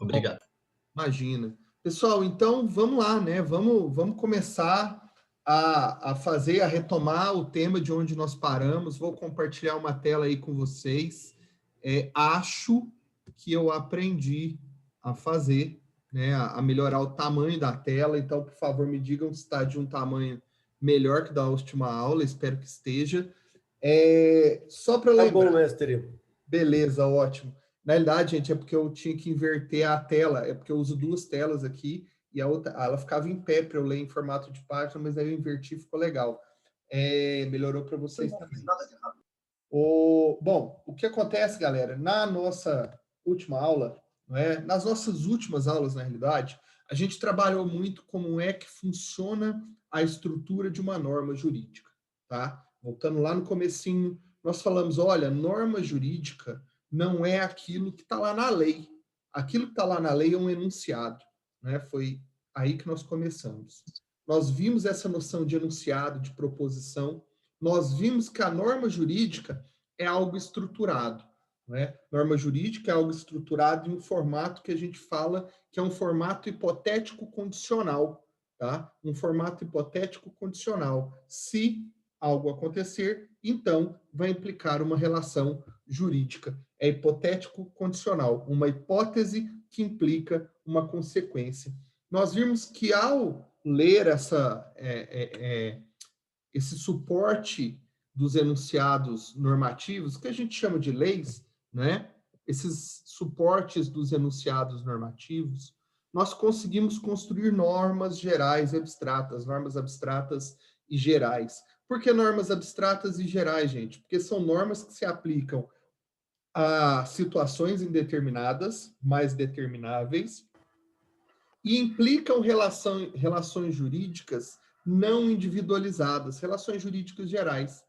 Obrigado. Imagina. Pessoal, então vamos lá, né? Vamos começar a retomar o tema de onde nós paramos. Vou compartilhar uma tela aí com vocês. Acho que eu aprendi a fazer, né? A melhorar o tamanho da tela. Então, por favor, me digam se está de um tamanho melhor que da última aula. Espero que esteja. Só para Tá bom, lembrar. mestre. Beleza, ótimo. Na realidade, gente, é porque eu tinha que inverter a tela, é porque eu uso duas telas aqui, e a outra, ela ficava em pé para eu ler em formato de página, mas aí eu inverti, ficou legal. Melhorou para vocês também. Bom, o que acontece, galera, na nossa última aula, não é? Nas nossas últimas aulas, na realidade, a gente trabalhou muito como é que funciona a estrutura de uma norma jurídica, tá? Voltando lá no comecinho, nós falamos, olha, norma jurídica não é aquilo que está lá na lei. Aquilo que está lá na lei é um enunciado, né? Foi aí que nós começamos. Nós vimos essa noção de enunciado, de proposição, nós vimos que a norma jurídica é algo estruturado, né? Norma jurídica é algo estruturado em um formato que a gente fala que é um formato hipotético condicional, tá? Um formato hipotético condicional. Se algo acontecer, então vai implicar uma relação jurídica. É hipotético condicional, uma hipótese que implica uma consequência. Nós vimos que ao ler esse suporte dos enunciados normativos, que a gente chama de leis, né? Esses suportes dos enunciados normativos, nós conseguimos construir normas gerais e abstratas, normas abstratas e gerais. Por que normas abstratas e gerais, gente? Porque são normas que se aplicam a situações indeterminadas, mais determináveis, e implicam relações jurídicas não individualizadas, relações jurídicas gerais.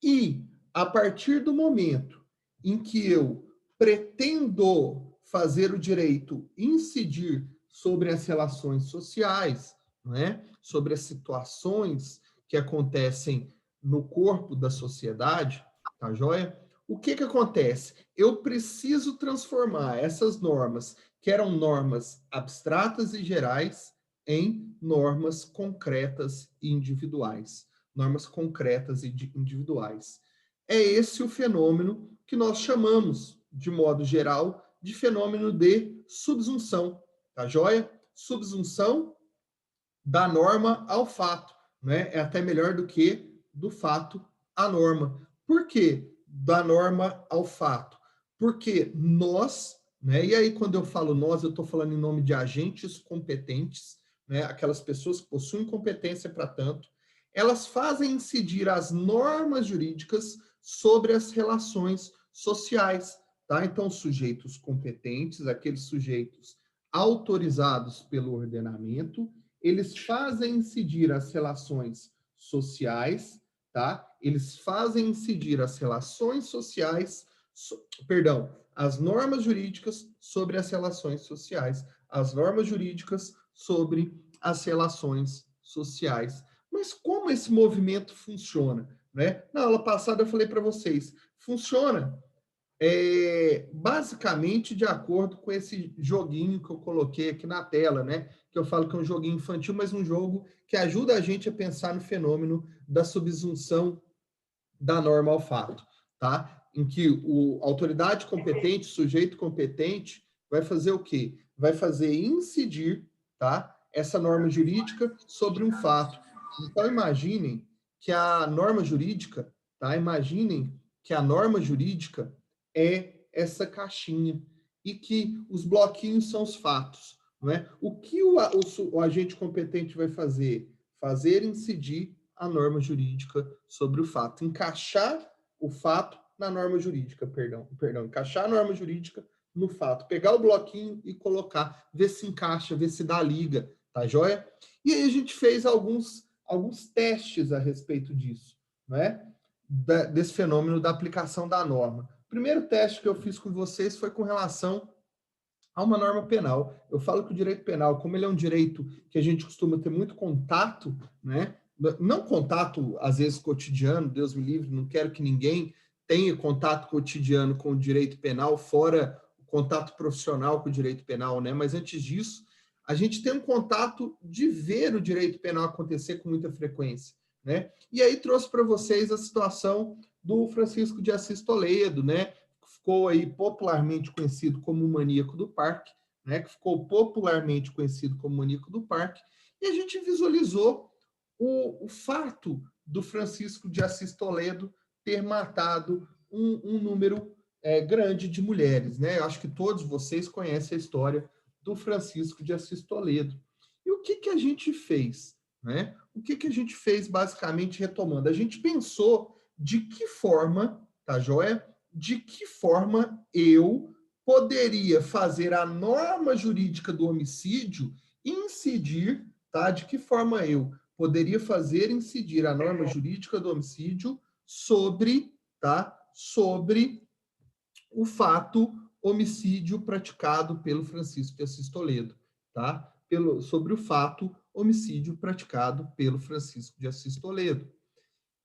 E, a partir do momento em que eu pretendo fazer o direito incidir sobre as relações sociais, né, sobre as situações que acontecem no corpo da sociedade, tá joia? O que acontece? Eu preciso transformar essas normas, que eram normas abstratas e gerais, em normas concretas e individuais. Normas concretas e individuais. É esse o fenômeno que nós chamamos, de modo geral, de fenômeno de subsunção, tá joia? Subsunção da norma ao fato, né? É até melhor do que do fato à norma. Por quê? Da norma ao fato. Porque nós, né? E aí quando eu falo nós, eu estou falando em nome de agentes competentes, né? Aquelas pessoas que possuem competência para tanto, elas fazem incidir as normas jurídicas sobre as relações sociais, tá? Então, sujeitos competentes, aqueles sujeitos autorizados pelo ordenamento, eles fazem incidir as relações sociais, tá? Eles fazem incidir as relações sociais, as normas jurídicas sobre as relações sociais, as normas jurídicas sobre as relações sociais. Mas como esse movimento funciona, né? Na aula passada eu falei para vocês, funciona basicamente de acordo com esse joguinho que eu coloquei aqui na tela, né? Que eu falo que é um joguinho infantil, mas um jogo que ajuda a gente a pensar no fenômeno da subsunção da norma ao fato, tá? Em que a autoridade competente, sujeito competente, vai fazer o quê? Vai fazer incidir, tá? Essa norma jurídica sobre um fato. Então, imaginem que a norma jurídica, tá? Imaginem que a norma jurídica é essa caixinha e que os bloquinhos são os fatos, não é? O que o agente competente vai fazer? Fazer incidir a norma jurídica sobre o fato, encaixar o fato na norma jurídica, encaixar a norma jurídica no fato, pegar o bloquinho e colocar, ver se encaixa, ver se dá liga, tá joia? E aí a gente fez alguns testes a respeito disso, não é? Desse fenômeno da aplicação da norma. O primeiro teste que eu fiz com vocês foi com relação a uma norma penal. Eu falo que o direito penal, como ele é um direito que a gente costuma ter muito contato, né? Não contato, às vezes, cotidiano, Deus me livre, não quero que ninguém tenha contato cotidiano com o direito penal, fora o contato profissional com o direito penal, né? Mas antes disso, a gente tem um contato de ver o direito penal acontecer com muita frequência, né? E aí trouxe para vocês a situação do Francisco de Assis Toledo, né? Que ficou aí popularmente conhecido como o maníaco do parque, né? Que ficou popularmente conhecido como maníaco do parque, e a gente visualizou o fato do Francisco de Assis Toledo ter matado um número grande de mulheres, né? Eu acho que todos vocês conhecem a história do Francisco de Assis Toledo. E o que que a gente fez, né? O que que a gente fez, basicamente, retomando? A gente pensou de que forma, tá joia? De que forma eu poderia fazer a norma jurídica do homicídio incidir, tá? De que forma eu poderia fazer incidir a norma jurídica do homicídio sobre, tá? Sobre o fato homicídio praticado pelo Francisco de Assis Toledo, tá? Sobre o fato homicídio praticado pelo Francisco de Assis Toledo.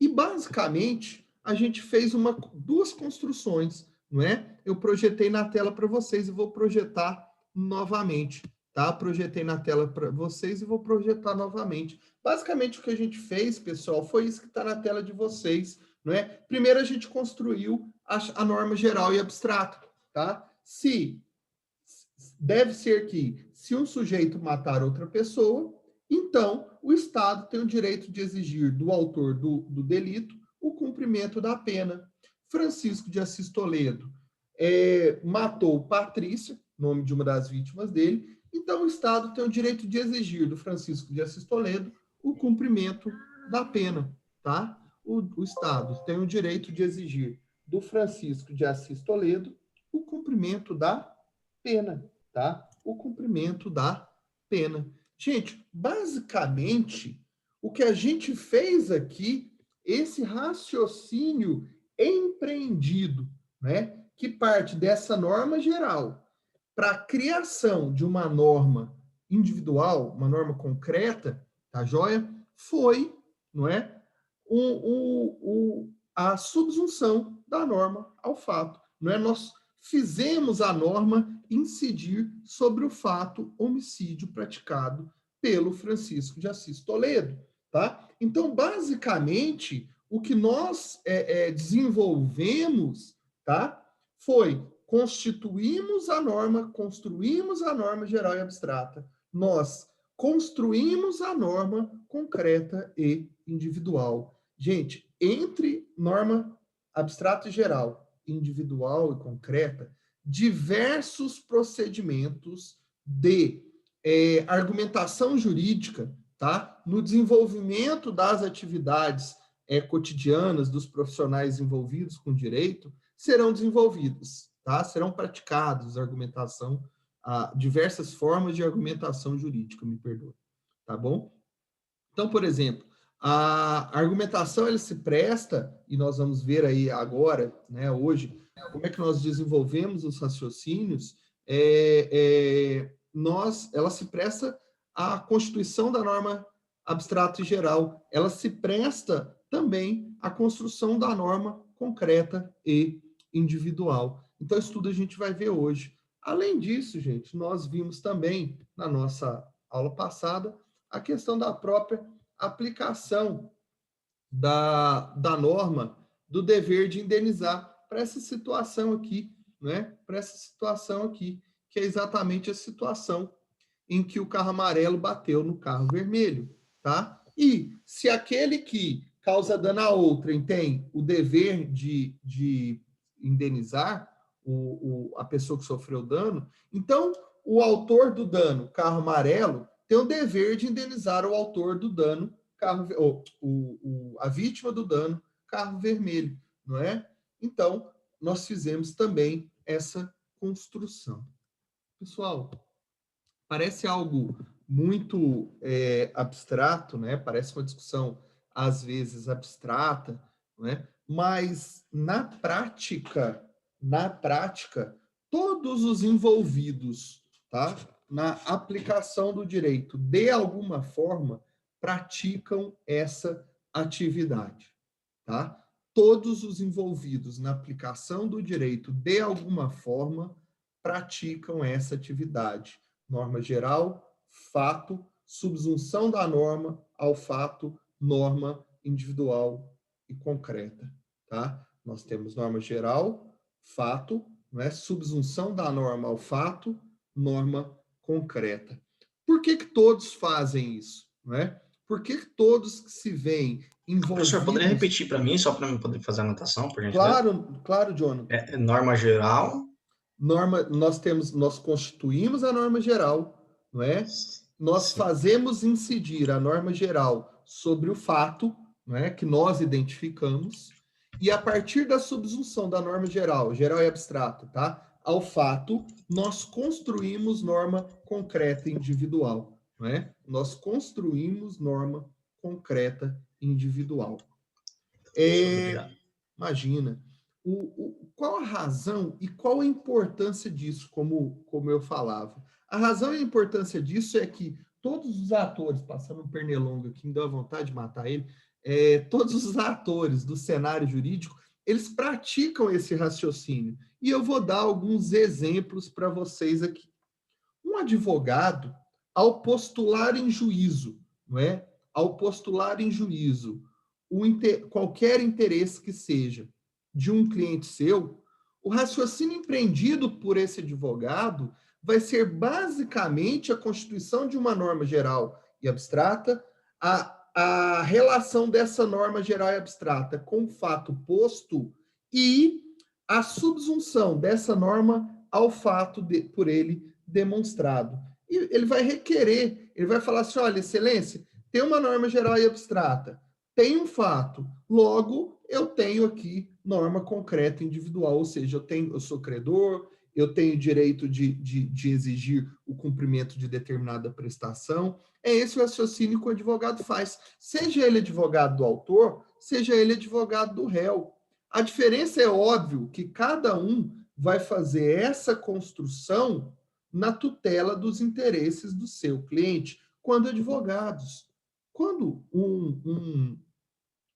E, basicamente, a gente fez duas construções, não é? Eu projetei na tela para vocês e vou projetar novamente, tá? Projetei na tela para vocês e vou projetar novamente. Basicamente, o que a gente fez, pessoal, foi isso que está na tela de vocês, não é? Primeiro, a gente construiu a norma geral e abstrata, tá? Deve ser que, se um sujeito matar outra pessoa, então o Estado tem o direito de exigir do autor do delito o cumprimento da pena. Francisco de Assis Toledo matou Patrícia, nome de uma das vítimas dele, então o Estado tem o direito de exigir do Francisco de Assis Toledo o cumprimento da pena, tá? O Estado tem o direito de exigir do Francisco de Assis Toledo o cumprimento da pena, tá? O cumprimento da pena. Gente, basicamente, o que a gente fez aqui, esse raciocínio empreendido, né, que parte dessa norma geral para a criação de uma norma individual, uma norma concreta, tá joia? Foi, não é? A subsunção da norma ao fato, não é? Nós fizemos a norma incidir sobre o fato homicídio praticado pelo Francisco de Assis Toledo, tá? Então, basicamente, o que nós desenvolvemos, tá? Foi construímos a norma geral e abstrata. Nós construímos a norma concreta e individual. Gente, entre norma abstrata e geral, individual e concreta, diversos procedimentos de argumentação jurídica, tá? No desenvolvimento das atividades cotidianas dos profissionais envolvidos com direito, serão desenvolvidos, tá? Serão praticados diversas formas de argumentação jurídica, me perdoe, tá bom? Então, por exemplo, a argumentação ela se presta, e nós vamos ver aí agora, né, hoje, como é que nós desenvolvemos os raciocínios, ela se presta à constituição da norma abstrata e geral, ela se presta também à construção da norma concreta e individual. Então, isso tudo a gente vai ver hoje. Além disso, gente, nós vimos também, na nossa aula passada, a questão da própria aplicação da norma do dever de indenizar para essa situação aqui, né? Para essa situação aqui, que é exatamente a situação em que o carro amarelo bateu no carro vermelho, tá? E se aquele que causa dano a outrem tem o dever de indenizar a pessoa que sofreu dano, então o autor do dano, carro amarelo, tem o dever de indenizar o autor do dano, a vítima do dano, carro vermelho, não é? Então, nós fizemos também essa construção. Pessoal, parece algo muito abstrato, né? Parece uma discussão, às vezes, abstrata, né? Mas, na prática, todos os envolvidos, tá? Na aplicação do direito, de alguma forma, praticam essa atividade, tá? Todos os envolvidos na aplicação do direito, de alguma forma, praticam essa atividade. Norma geral, fato, subsunção da norma ao fato, norma individual e concreta, tá? Nós temos norma geral, fato, não é? Subsunção da norma ao fato, norma concreta. Por que que todos fazem isso, não é? Por que que todos que se veem Professor, poderia envolvidos... repetir para mim, só para eu poder fazer a anotação, por gentileza? Claro, claro, Jonathan. É norma geral. Nós constituímos a norma geral, não é? Nós Sim. fazemos incidir a norma geral sobre o fato, não é, que nós identificamos, e a partir da subsunção da norma geral, geral e abstrata, tá? Ao fato, nós construímos norma concreta individual, não é? Nós construímos norma concreta individual. Professor, obrigado. Imagina, qual a razão e qual a importância disso, como eu falava? A razão e a importância disso é que todos os atores, passando um pernilongo aqui, me deu vontade de matar ele, todos os atores do cenário jurídico, eles praticam esse raciocínio. E eu vou dar alguns exemplos para vocês aqui. Um advogado, ao postular em juízo, não é? Ao postular em juízo qualquer interesse que seja de um cliente seu, o raciocínio empreendido por esse advogado vai ser basicamente a constituição de uma norma geral e abstrata, a relação dessa norma geral e abstrata com o fato posto e a subsunção dessa norma ao fato por ele demonstrado. E ele vai requerer, ele vai falar assim, olha, excelência, tem uma norma geral e abstrata, tem um fato, logo eu tenho aqui norma concreta individual, ou seja, eu sou credor, eu tenho direito de exigir o cumprimento de determinada prestação. É esse o raciocínio que o advogado faz, seja ele advogado do autor, seja ele advogado do réu. A diferença é óbvio que cada um vai fazer essa construção na tutela dos interesses do seu cliente, quando advogados. Quando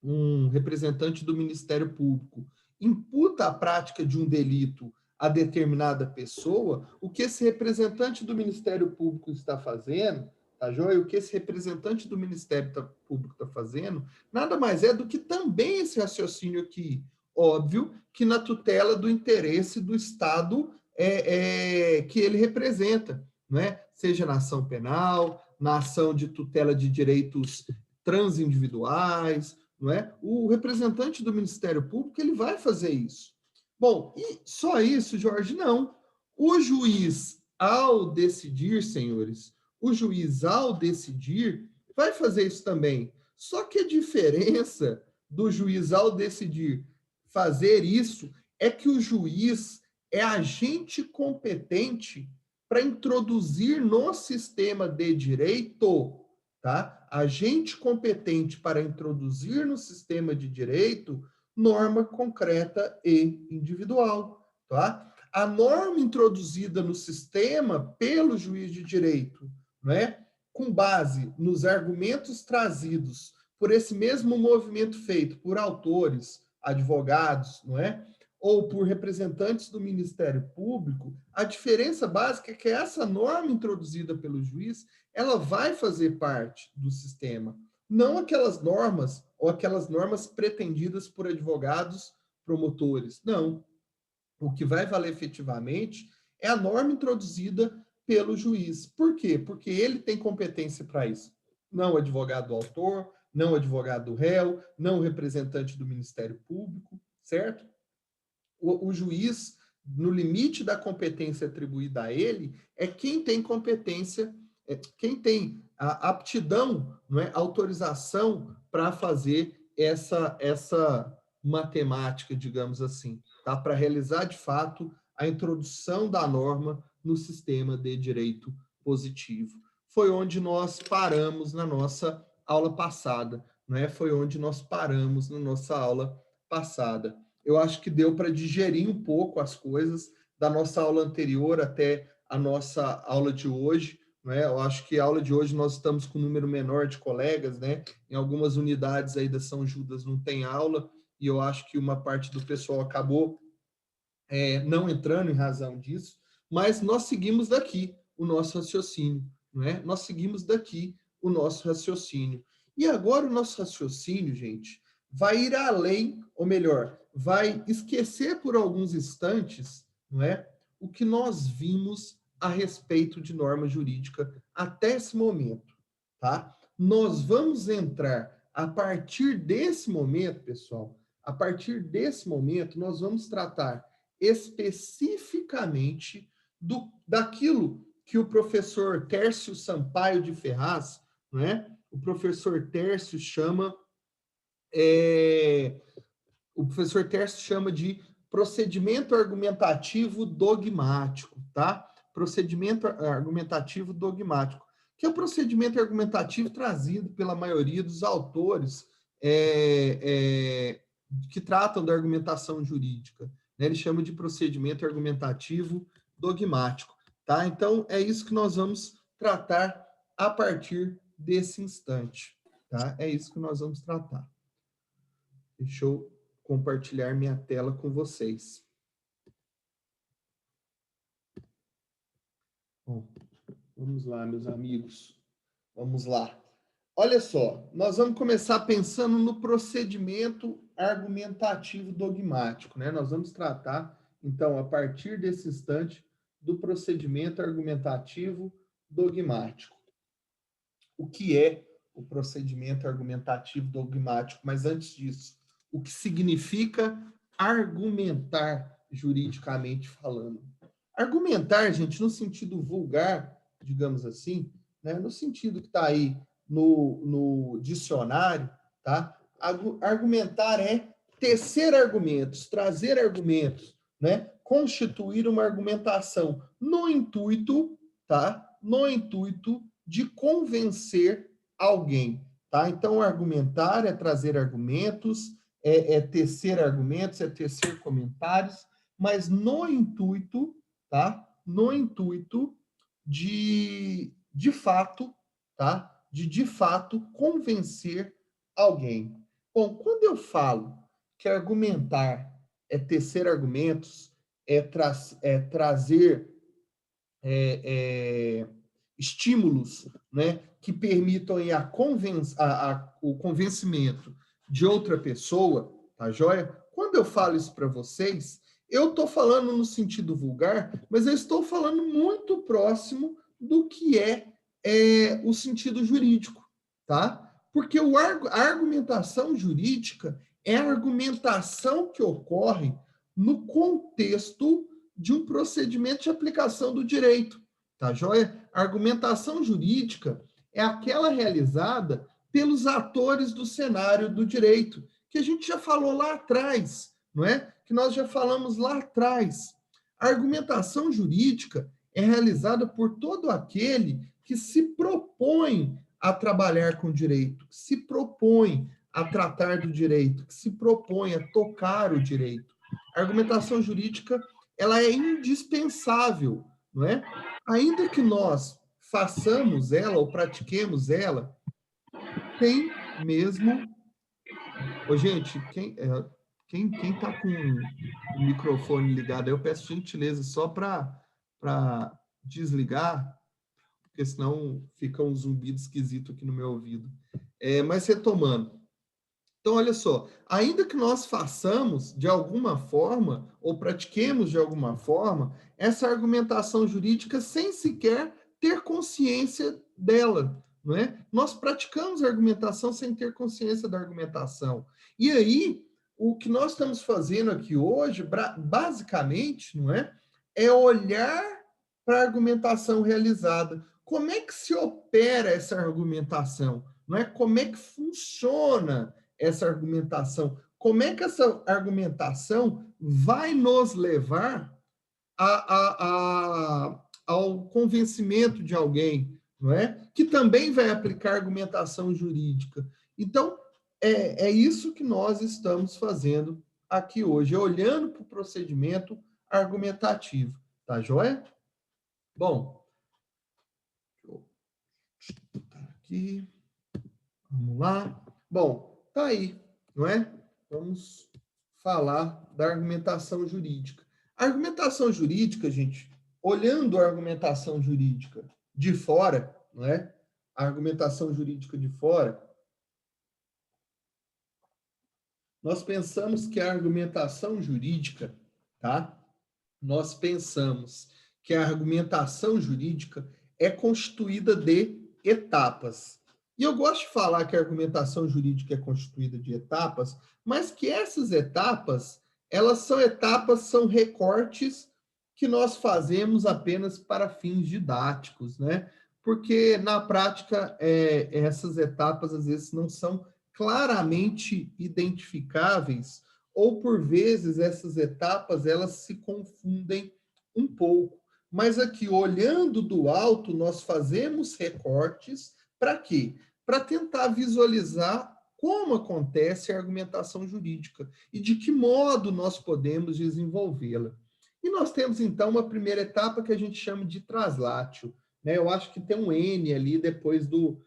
um representante do Ministério Público imputa a prática de um delito a determinada pessoa, o que esse representante do Ministério Público está fazendo, tá joia? O que esse representante do Ministério Público está fazendo, nada mais é do que também esse raciocínio aqui. Óbvio que na tutela do interesse do Estado que ele representa, né? Seja na ação penal, na ação de tutela de direitos transindividuais, não é? O representante do Ministério Público ele vai fazer isso. Bom, e só isso, Jorge? Não. O juiz, ao decidir, senhores, o juiz, ao decidir, vai fazer isso também. Só que a diferença do juiz, ao decidir fazer isso, é que o juiz é agente competente para introduzir no sistema de direito, tá? Agente competente para introduzir no sistema de direito norma concreta e individual, tá? A norma introduzida no sistema pelo juiz de direito, né, com base nos argumentos trazidos por esse mesmo movimento feito por autores, advogados, não é? Ou por representantes do Ministério Público, a diferença básica é que essa norma introduzida pelo juiz, ela vai fazer parte do sistema, não aquelas normas ou aquelas normas pretendidas por advogados, promotores. Não. O que vai valer efetivamente é a norma introduzida pelo juiz. Por quê? Porque ele tem competência para isso. Não o advogado do autor, não o advogado do réu, não o representante do Ministério Público, certo? O juiz, no limite da competência atribuída a ele, é quem tem competência, quem tem a aptidão, não é, autorização para fazer essa matemática, digamos assim, tá? Para realizar de fato a introdução da norma no sistema de direito positivo. Foi onde nós paramos na nossa aula passada, não é? Foi onde nós paramos na nossa aula passada. Eu acho que deu para digerir um pouco as coisas da nossa aula anterior até a nossa aula de hoje, né? Eu acho que a aula de hoje nós estamos com um número menor de colegas, né? Em algumas unidades aí da São Judas não tem aula, e eu acho que uma parte do pessoal acabou não entrando em razão disso, mas nós seguimos daqui o nosso raciocínio, não é? Nós seguimos daqui o nosso raciocínio. E agora o nosso raciocínio, gente, vai ir além, ou melhor, vai esquecer por alguns instantes, não é? O que nós vimos a respeito de norma jurídica até esse momento, tá? Nós vamos entrar a partir desse momento, pessoal, a partir desse momento, nós vamos tratar especificamente daquilo que o professor Tércio Sampaio de Ferraz, né? O professor Tércio chama o professor Tércio chama de procedimento argumentativo dogmático, tá? Procedimento argumentativo dogmático, que é o procedimento argumentativo trazido pela maioria dos autores que tratam da argumentação jurídica, né? Ele chama de procedimento argumentativo dogmático, tá? Então, é isso que nós vamos tratar a partir desse instante, tá? É isso que nós vamos tratar. Deixa eu compartilhar minha tela com vocês. Bom, vamos lá, meus amigos. Vamos lá. Olha só, nós vamos começar pensando no procedimento argumentativo dogmático, né? Nós vamos tratar, então, a partir desse instante, do procedimento argumentativo dogmático. O que é o procedimento argumentativo dogmático? Mas antes disso, o que significa argumentar juridicamente falando? Argumentar, gente, no sentido vulgar, digamos assim, né? No sentido que está aí no dicionário, tá? Argumentar é tecer argumentos, trazer argumentos, né? Constituir uma argumentação no intuito, tá? No intuito de convencer alguém, tá? Então, argumentar é trazer argumentos, é tecer argumentos, é tecer comentários, mas no intuito, tá? No intuito de fato, tá? De fato convencer alguém. Bom, quando eu falo que argumentar é tecer argumentos, é trazer estímulos, né, que permitam o convencimento de outra pessoa, tá joia? Quando eu falo isso para vocês, eu estou falando no sentido vulgar, mas eu estou falando muito próximo do que o sentido jurídico, tá? Porque a argumentação jurídica é a argumentação que ocorre no contexto de um procedimento de aplicação do direito, tá joia? A argumentação jurídica é aquela realizada pelos atores do cenário do direito, que a gente já falou lá atrás, não é? Que nós já falamos lá atrás. A argumentação jurídica é realizada por todo aquele que se propõe a trabalhar com o direito, que se propõe a tratar do direito, que se propõe a tocar o direito. A argumentação jurídica ela é indispensável, não é? Ainda que nós façamos ela ou pratiquemos ela, tem mesmo. Ô, gente, quem tá com o microfone ligado, eu peço gentileza só para desligar, porque senão fica um zumbido esquisito aqui no meu ouvido. Mas retomando. Então, olha só, ainda que nós façamos de alguma forma, ou pratiquemos de alguma forma, essa argumentação jurídica sem sequer ter consciência dela, não é? Nós praticamos a argumentação sem ter consciência da argumentação. E aí, o que nós estamos fazendo aqui hoje, basicamente, não é? É olhar para a argumentação realizada. Como é que se opera essa argumentação? Não é? Como é que funciona essa argumentação? Como é que essa argumentação vai nos levar ao convencimento de alguém, não é? Que também vai aplicar argumentação jurídica. Então, é isso que nós estamos fazendo aqui hoje, olhando para o procedimento argumentativo. Tá joia? Bom, aqui, vamos lá. Bom, tá aí, não é? Vamos falar da argumentação jurídica. A argumentação jurídica, gente, olhando a argumentação jurídica de fora, não é? A argumentação jurídica de fora, nós pensamos que a argumentação jurídica, tá? Nós pensamos que a argumentação jurídica é constituída de etapas. E eu gosto de falar que a argumentação jurídica é constituída de etapas, mas que essas etapas, elas são etapas, são recortes que nós fazemos apenas para fins didáticos, né? Porque na prática essas etapas às vezes não são claramente identificáveis, ou por vezes essas etapas elas se confundem um pouco. Mas aqui, olhando do alto, nós fazemos recortes para quê? Para tentar visualizar como acontece a argumentação jurídica e de que modo nós podemos desenvolvê-la. E nós temos, então, uma primeira etapa que a gente chama de traslatio, né? Eu acho que tem um N ali depois do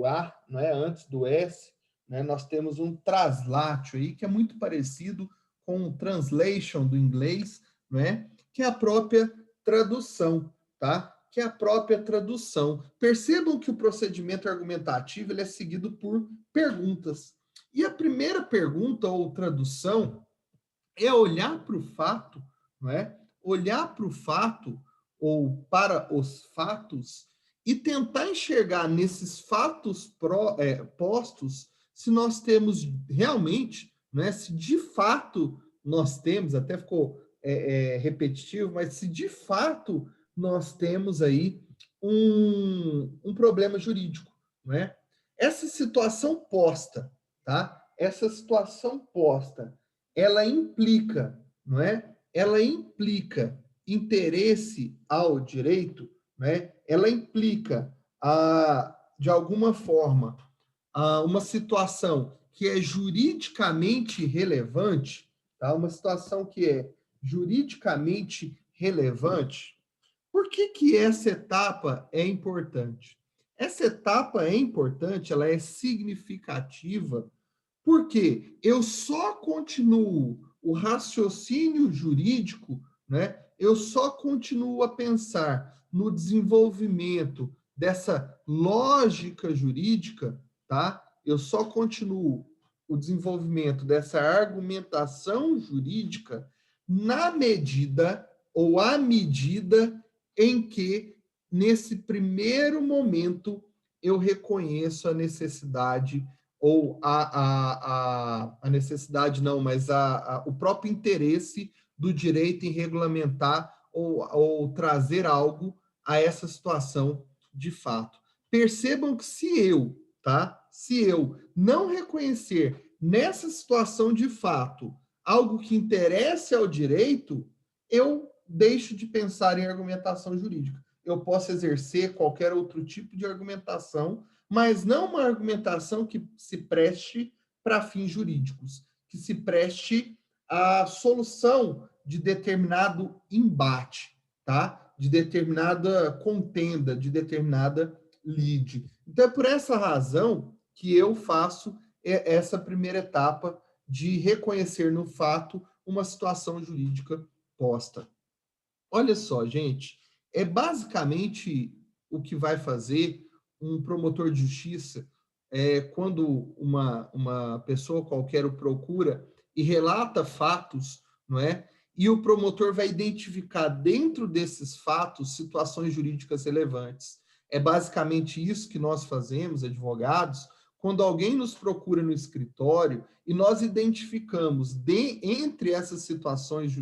A, né? Antes do S, né? Nós temos um traslatio aí, que é muito parecido com o translation do inglês, né? Que é a própria tradução, tá? Que é a própria tradução. Percebam que o procedimento argumentativo ele é seguido por perguntas. E a primeira pergunta ou tradução é olhar para o fato, não é? Olhar para o fato ou para os fatos e tentar enxergar nesses fatos postos se nós temos realmente, né? Se de fato nós temos, até ficou repetitivo, mas se de fato nós temos aí um problema jurídico, não é? Essa situação posta, tá? Essa situação posta ela implica, não é? Ela implica interesse ao direito, né? Ela implica, de alguma forma, uma situação que é juridicamente relevante, tá? Uma situação que é juridicamente relevante. Por que que essa etapa é importante? Essa etapa é importante, ela é significativa porque eu só continuo o raciocínio jurídico, né? Eu só continuo a pensar no desenvolvimento dessa lógica jurídica, tá? Eu só continuo o desenvolvimento dessa argumentação jurídica na medida ou à medida em que, nesse primeiro momento, eu reconheço a necessidade ou a necessidade não, mas o próprio interesse do direito em regulamentar ou trazer algo a essa situação de fato. Percebam que se eu não reconhecer nessa situação de fato algo que interesse ao direito, eu deixo de pensar em argumentação jurídica. Eu posso exercer qualquer outro tipo de argumentação, mas não uma argumentação que se preste para fins jurídicos, que se preste à solução de determinado embate, tá? De determinada contenda, de determinada lide. Então, é por essa razão que eu faço essa primeira etapa de reconhecer no fato uma situação jurídica posta. Olha só, gente, é basicamente o que vai fazer um promotor de justiça quando uma pessoa qualquer o procura e relata fatos, não é? E o promotor vai identificar dentro desses fatos situações jurídicas relevantes. É basicamente isso que nós fazemos, advogados, quando alguém nos procura no escritório e nós identificamos entre essas situações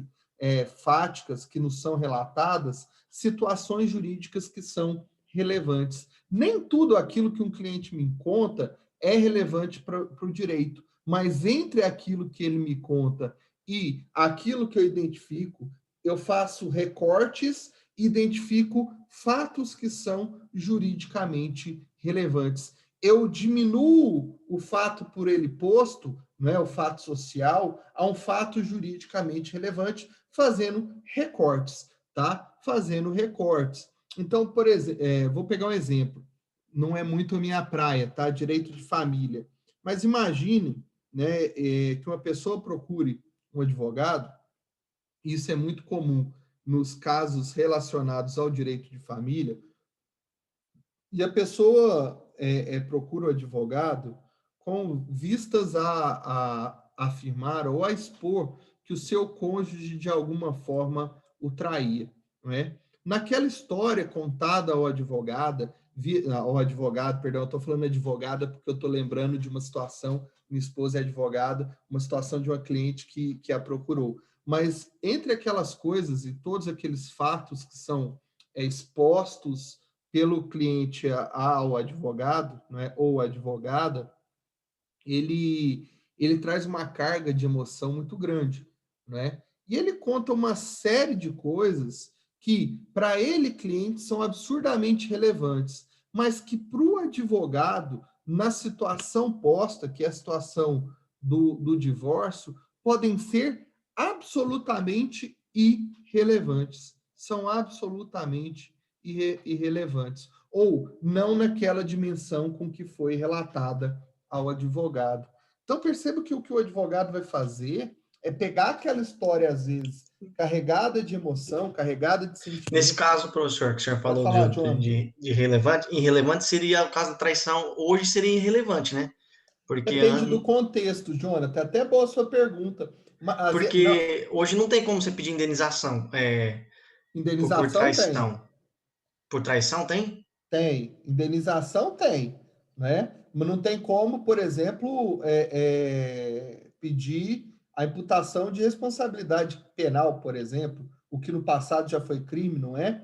fáticas que nos são relatadas, situações jurídicas que são relevantes. Nem tudo aquilo que um cliente me conta é relevante para o direito, mas entre aquilo que ele me conta e aquilo que eu identifico, eu faço recortes, identifico fatos que são juridicamente relevantes. Eu diminuo o fato por ele posto, não é, o fato social, a um fato juridicamente relevante, fazendo recortes, tá? Fazendo recortes. Então, por exemplo, vou pegar um exemplo. Não é muito a minha praia, tá? Direito de família. Mas imagine, né, que uma pessoa procure um advogado, isso é muito comum. nos casos relacionados ao direito de família, e a pessoa procura o advogado com vistas a afirmar ou a expor que o seu cônjuge, de alguma forma, o traía, não é? Naquela história contada ao advogado, perdão, eu estou falando advogada porque eu estou lembrando de uma situação, minha esposa é advogada, uma situação de uma cliente que a procurou. Mas entre aquelas coisas e todos aqueles fatos que são expostos pelo cliente ao advogado, né, ou advogada, ele traz uma carga de emoção muito grande, né? E ele conta uma série de coisas que, para ele, cliente, são absurdamente relevantes, mas que, para o advogado, na situação posta, que é a situação do divórcio, podem ser absolutamente irrelevantes. São absolutamente irrelevantes. Ou não naquela dimensão com que foi relatada ao advogado. Então, perceba que o advogado vai fazer é pegar aquela história, às vezes, carregada de emoção, carregada de sentimento. Nesse caso, professor, que o senhor falou falar, de irrelevante, irrelevante seria o caso da traição, hoje seria irrelevante, né? Porque, depende do contexto, Jonathan. Até boa a sua pergunta. Mas, porque hoje não tem como você pedir indenização por indenização tem. traição. Por traição tem? Tem. Indenização tem, né? Mas não tem como, por exemplo, pedir a imputação de responsabilidade penal, por exemplo, o que no passado já foi crime, não é?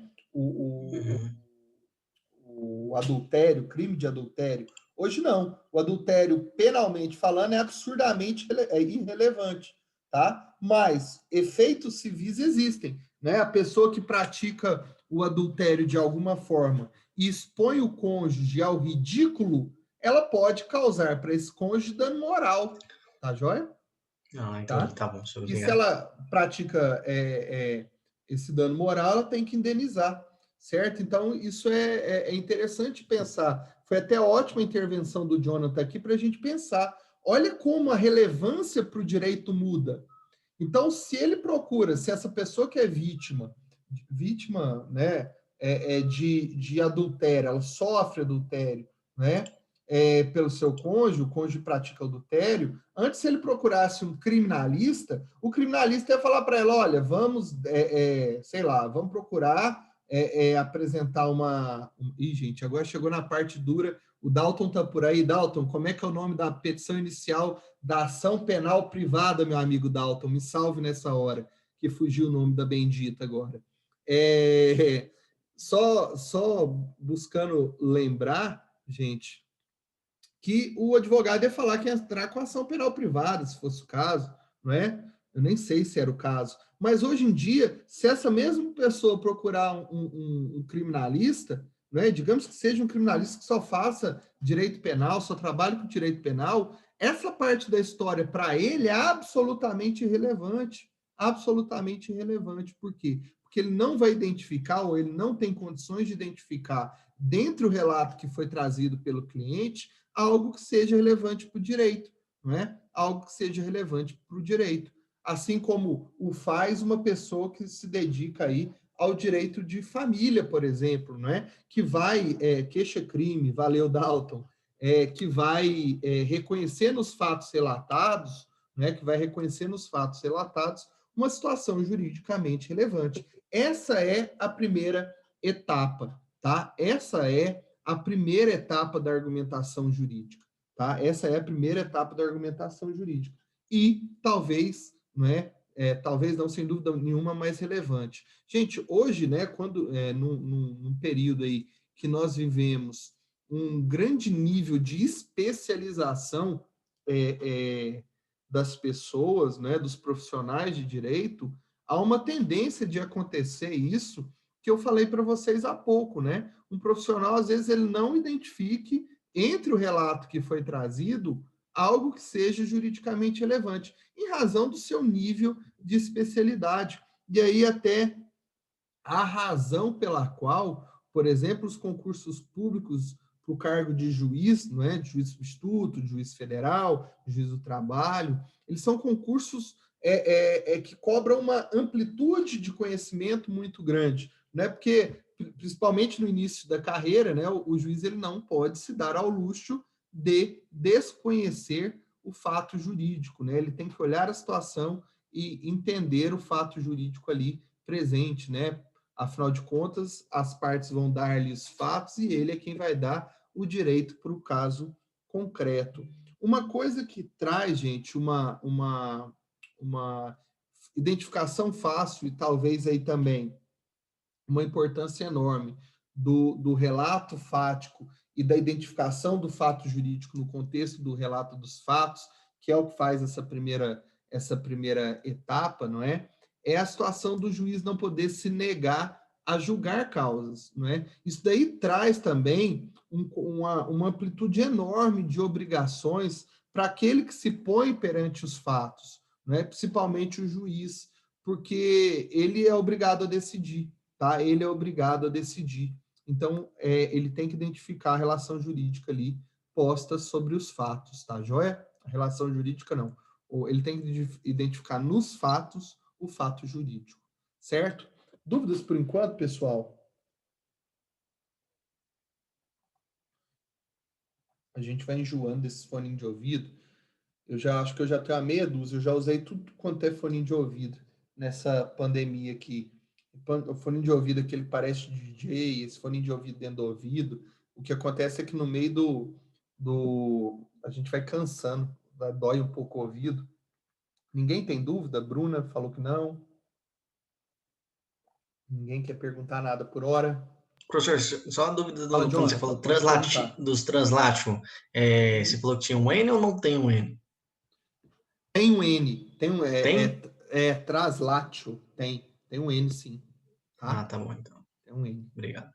O adultério, crime de adultério. Hoje não. O adultério, penalmente falando, é absurdamente irrelevante, tá? Mas efeitos civis existem, né? A pessoa que pratica o adultério de alguma forma e expõe o cônjuge ao ridículo, ela pode causar para esse cônjuge dano moral, tá joia? Ah, entendi, Tá? tá bom, senhor, E se obrigado. ela pratica esse dano moral, ela tem que indenizar, certo? Então, isso é interessante pensar. Foi até ótima a intervenção do Jonathan aqui para a gente pensar. Olha como a relevância para o direito muda. Então, se ele procura, se essa pessoa que é vítima, né, de adultério, ela sofre adultério, né, pelo seu cônjuge, o cônjuge pratica adultério, antes se ele procurasse um criminalista, o criminalista ia falar para ela, olha, vamos, sei lá, vamos procurar apresentar uma... Ih, gente, agora chegou na parte dura, o Dalton tá por aí. Dalton, como é que é o nome da petição inicial da ação penal privada, meu amigo Dalton? Me salve nessa hora, que fugiu o nome da bendita agora. Só buscando lembrar, gente, que o advogado ia falar que ia entrar com ação penal privada, se fosse o caso, não é? Eu nem sei se era o caso. Mas hoje em dia, se essa mesma pessoa procurar um criminalista, né, digamos que seja um criminalista que só faça direito penal, só trabalhe com direito penal, essa parte da história para ele é absolutamente irrelevante. Absolutamente irrelevante. Por quê? Porque ele não vai identificar, ou ele não tem condições de identificar, dentro do relato que foi trazido pelo cliente, algo que seja relevante para o direito, não é? Algo que seja relevante para o direito. Assim como o faz uma pessoa que se dedica aí ao direito de família, por exemplo, não é? Que vai, queixa-crime, valeu, Dalton, que vai reconhecer nos fatos relatados, né? Que vai reconhecer nos fatos relatados uma situação juridicamente relevante. Essa é a primeira etapa, tá? Essa é a primeira etapa da argumentação jurídica, tá? Essa é a primeira etapa da argumentação jurídica. E talvez, né, talvez não, sem dúvida nenhuma, mais relevante. Gente, hoje, né, quando num período aí que nós vivemos um grande nível de especialização das pessoas, né, dos profissionais de direito, há uma tendência de acontecer isso que eu falei para vocês há pouco, né? Um profissional, às vezes, ele não identifique entre o relato que foi trazido algo que seja juridicamente relevante, em razão do seu nível de especialidade. E aí até a razão pela qual, por exemplo, os concursos públicos para o cargo de juiz, não é? De juiz substituto, de juiz federal, de juiz do trabalho, eles são concursos é que cobra uma amplitude de conhecimento muito grande, né? Porque, principalmente no início da carreira, né, o juiz ele não pode se dar ao luxo de desconhecer o fato jurídico, né? Ele tem que olhar a situação e entender o fato jurídico ali presente, né? Afinal de contas, as partes vão dar-lhe os fatos e ele é quem vai dar o direito para o caso concreto. Uma coisa que traz, gente, uma identificação fácil e talvez aí também uma importância enorme do relato fático e da identificação do fato jurídico no contexto do relato dos fatos, que é o que faz essa primeira etapa, não é? É a situação do juiz não poder se negar a julgar causas, não é? Isso daí traz também uma amplitude enorme de obrigações para aquele que se põe perante os fatos, não é? Principalmente o juiz, porque ele é obrigado a decidir, tá? Ele é obrigado a decidir. Então, ele tem que identificar a relação jurídica ali posta sobre os fatos, tá, joia? A relação jurídica não. Ele tem que identificar nos fatos o fato jurídico, certo? Dúvidas por enquanto, pessoal? A gente vai enjoando desses fones de ouvido. Eu já acho que eu já tenho a meia dúzia, eu já usei tudo quanto é fone de ouvido nessa pandemia aqui. O fone de ouvido aquele parece DJ, esse fone de ouvido dentro do ouvido. O que acontece é que no meio a gente vai cansando, dói um pouco o ouvido. Ninguém tem dúvida? A Bruna falou que não. Ninguém quer perguntar nada por hora. Professor, só uma dúvida Fala, quando você Jonathan, falou pode perguntar. dos translátion, você falou que tinha um N ou não tem um N? Tem um N, Tem? traslátil, tem um N sim, Ah, tá? tá bom, então. Tem um N. Obrigado.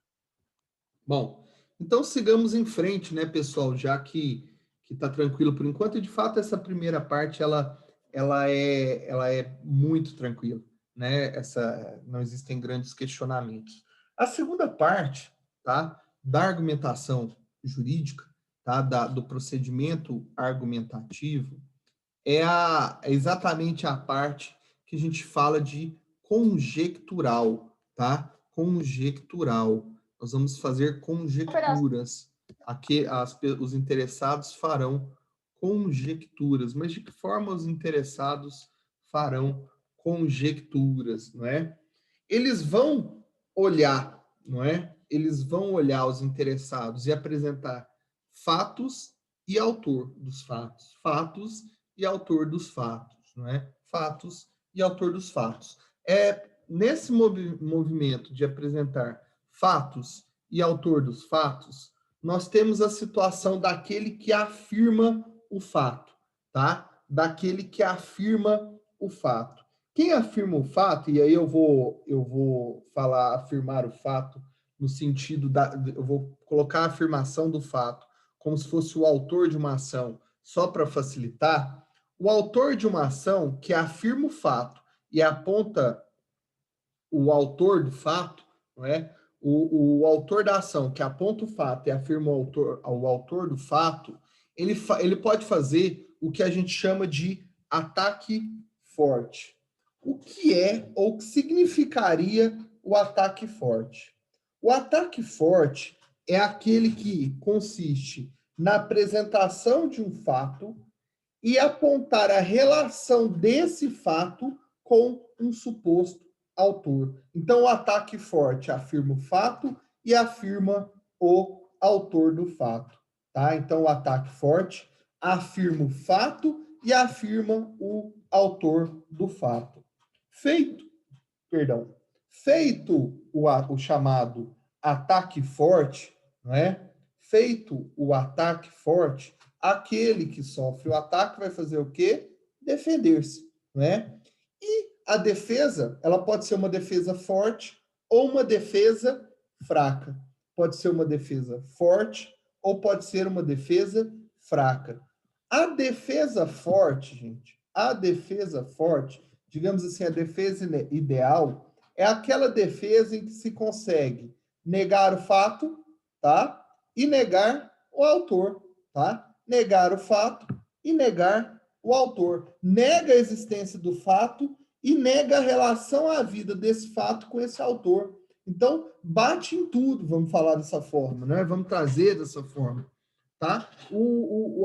Bom, então sigamos em frente, né, pessoal, já que tá tranquilo por enquanto, e de fato essa primeira parte, ela é muito tranquila, né, não existem grandes questionamentos. A segunda parte, tá, da argumentação jurídica, tá, do procedimento argumentativo, é exatamente a parte que a gente fala de conjectural, tá? Conjectural. Nós vamos fazer conjecturas. Aqui os interessados farão conjecturas. Mas de que forma os interessados farão conjecturas, não é? Eles vão olhar, não é? Eles vão olhar os interessados e apresentar fatos e autor dos fatos. Fatos e autor dos fatos, não é? Fatos e autor dos fatos. Nesse movimento de apresentar fatos e autor dos fatos, nós temos a situação daquele que afirma o fato, tá? Daquele que afirma o fato. Quem afirma o fato, e aí eu vou falar afirmar o fato no sentido eu vou colocar a afirmação do fato como se fosse o autor de uma ação, só para facilitar, o autor de uma ação que afirma o fato e aponta o autor do fato, não é? O autor da ação que aponta o fato e afirma o autor do fato, ele pode fazer o que a gente chama de ataque forte. O que é ou o que significaria o ataque forte? O ataque forte é aquele que consiste na apresentação de um fato e apontar a relação desse fato com um suposto autor. Então, o ataque forte afirma o fato e afirma o autor do fato, tá? Então, o ataque forte afirma o fato e afirma o autor do fato. Feito o chamado ataque forte, não é? Feito o ataque forte, aquele que sofre o ataque vai fazer o quê? Defender-se, não é? E a defesa, ela pode ser uma defesa forte ou uma defesa fraca. Pode ser uma defesa forte ou pode ser uma defesa fraca. A defesa forte, gente, a defesa forte, digamos assim, a defesa ideal é aquela defesa em que se consegue negar o fato, tá? E negar o autor, tá? Negar o fato e negar o autor, nega a existência do fato e nega a relação à vida desse fato com esse autor. Então, bate em tudo, vamos falar dessa forma, né? Vamos trazer dessa forma, tá?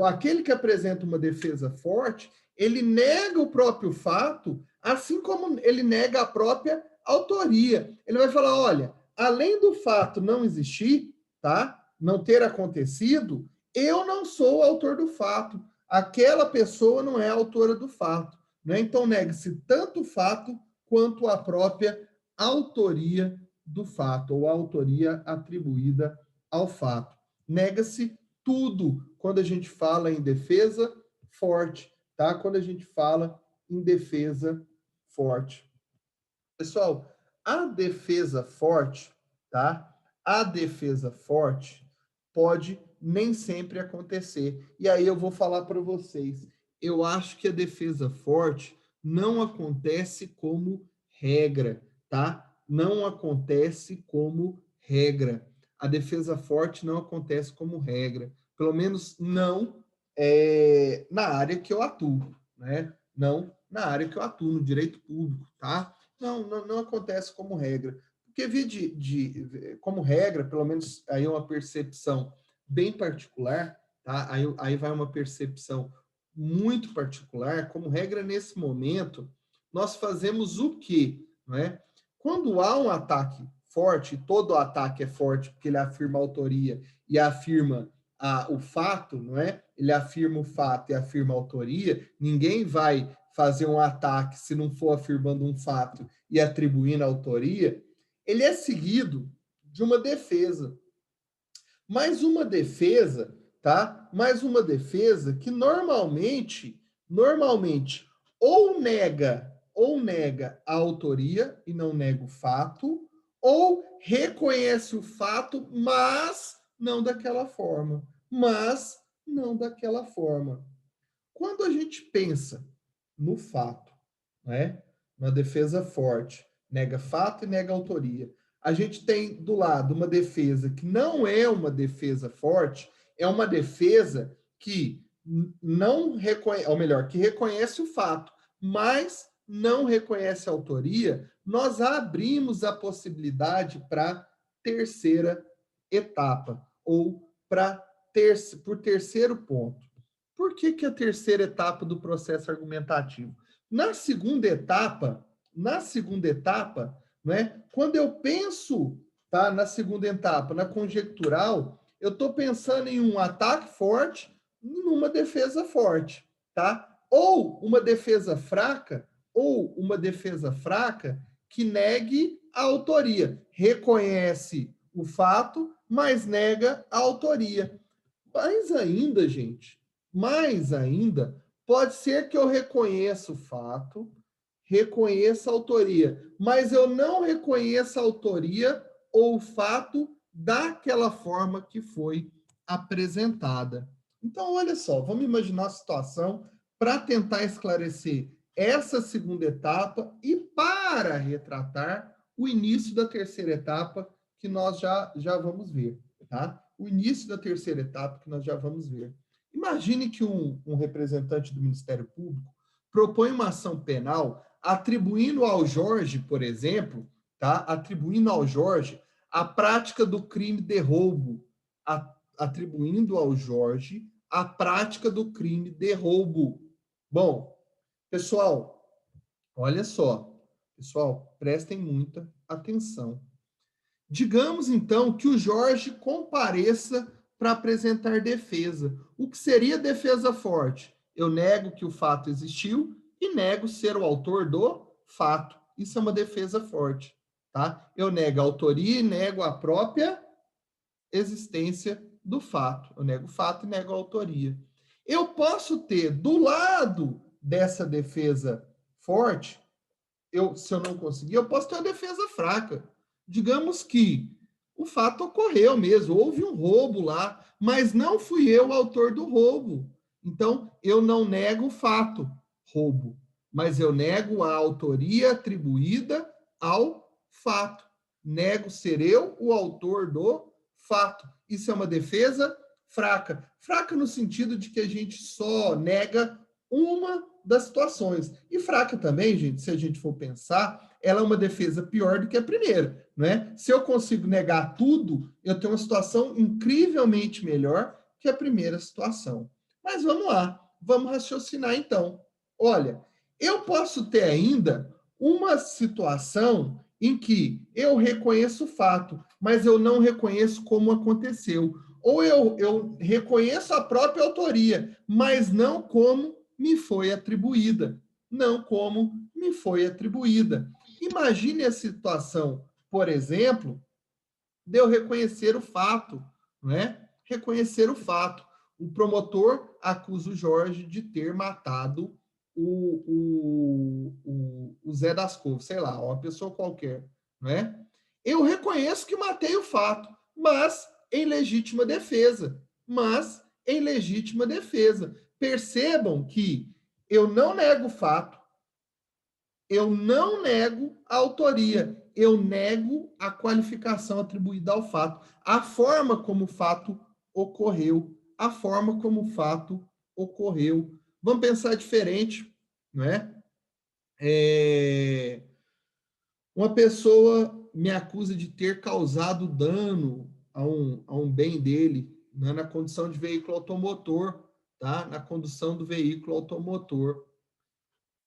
Aquele que apresenta uma defesa forte, ele nega o próprio fato, assim como ele nega a própria autoria. Ele vai falar, olha, além do fato não existir, tá? Não ter acontecido, eu não sou o autor do fato. Aquela pessoa não é a autora do fato, né? Então, nega-se tanto o fato quanto a própria autoria do fato, ou a autoria atribuída ao fato. Nega-se tudo quando a gente fala em defesa forte, tá? Quando a gente fala em defesa forte. Pessoal, a defesa forte, tá? A defesa forte pode nem sempre acontecer. E aí eu vou falar para vocês, eu acho que a defesa forte não acontece como regra, tá? Não acontece como regra. A defesa forte não acontece como regra, pelo menos não na área que eu atuo, né? Não na área que eu atuo, no direito público, tá? Não acontece como regra. Porque como regra, pelo menos aí é uma percepção bem particular, tá? Aí vai uma percepção muito particular, como regra nesse momento, nós fazemos o quê? Não é? Quando há um ataque forte, todo ataque é forte porque ele afirma a autoria e afirma o fato, não é? Ele afirma o fato e afirma a autoria, ninguém vai fazer um ataque se não for afirmando um fato e atribuindo a autoria, ele é seguido de uma defesa. Mais uma defesa, tá? Mais uma defesa que normalmente ou nega a autoria e não nega o fato, ou reconhece o fato, mas não daquela forma. Mas não daquela forma. Quando a gente pensa no fato, né? Uma defesa forte, nega fato e nega autoria. A gente tem do lado uma defesa que não é uma defesa forte, é uma defesa que não reconhece, ou melhor, que reconhece o fato, mas não reconhece a autoria. Nós abrimos a possibilidade para terceira etapa, ou por terceiro ponto. Por que a terceira etapa do processo argumentativo? Na segunda etapa, né, quando eu penso, tá, na segunda etapa, na conjectural, eu estou pensando em um ataque forte, numa defesa forte, tá? Ou uma defesa fraca que negue a autoria, reconhece o fato, mas nega a autoria. Mais ainda, gente, mais ainda, pode ser que eu reconheça o fato, reconheça a autoria, mas eu não reconheça a autoria ou o fato daquela forma que foi apresentada. Então, olha só, vamos imaginar a situação para tentar esclarecer essa segunda etapa e para retratar o início da terceira etapa que nós já vamos ver, tá? O início da terceira etapa que nós já vamos ver. Imagine que um representante do Ministério Público propõe uma ação penal atribuindo ao Jorge, por exemplo, tá? Atribuindo ao Jorge a prática do crime de roubo, atribuindo ao Jorge a prática do crime de roubo. Bom, pessoal, olha só. Pessoal, prestem muita atenção. Digamos, então, que o Jorge compareça para apresentar defesa. O que seria defesa forte? Eu nego que o fato existiu e nego ser o autor do fato. Isso é uma defesa forte, tá? Eu nego a autoria e nego a própria existência do fato. Eu nego o fato e nego a autoria. Eu posso ter, do lado dessa defesa forte, se eu não conseguir, eu posso ter uma defesa fraca. Digamos que o fato ocorreu mesmo, houve um roubo lá, mas não fui eu o autor do roubo. Então, eu não nego o fato, roubo, mas eu nego a autoria atribuída ao fato. Nego ser eu o autor do fato. Isso é uma defesa fraca. Fraca no sentido de que a gente só nega uma das situações. E fraca também, gente, se a gente for pensar, ela é uma defesa pior do que a primeira, né? Se eu consigo negar tudo, eu tenho uma situação incrivelmente melhor que a primeira situação. Mas vamos lá, vamos raciocinar então. Olha, eu posso ter ainda uma situação em que eu reconheço o fato, mas eu não reconheço como aconteceu. Ou eu reconheço a própria autoria, mas não como me foi atribuída. Não como me foi atribuída. Imagine a situação, por exemplo, de eu reconhecer o fato, não é? Reconhecer o fato. O promotor acusa o Jorge de ter matado o Zé das Couves, sei lá, uma pessoa qualquer, não é? Eu reconheço que matei o fato, mas em legítima defesa. Mas em legítima defesa. Percebam que eu não nego o fato, eu não nego a autoria, eu nego a qualificação atribuída ao fato, a forma como o fato ocorreu, a forma como o fato ocorreu. Vamos pensar diferente, não é? Uma pessoa me acusa de ter causado dano a um bem dele, né, na condução de veículo automotor, tá? Na condução do veículo automotor.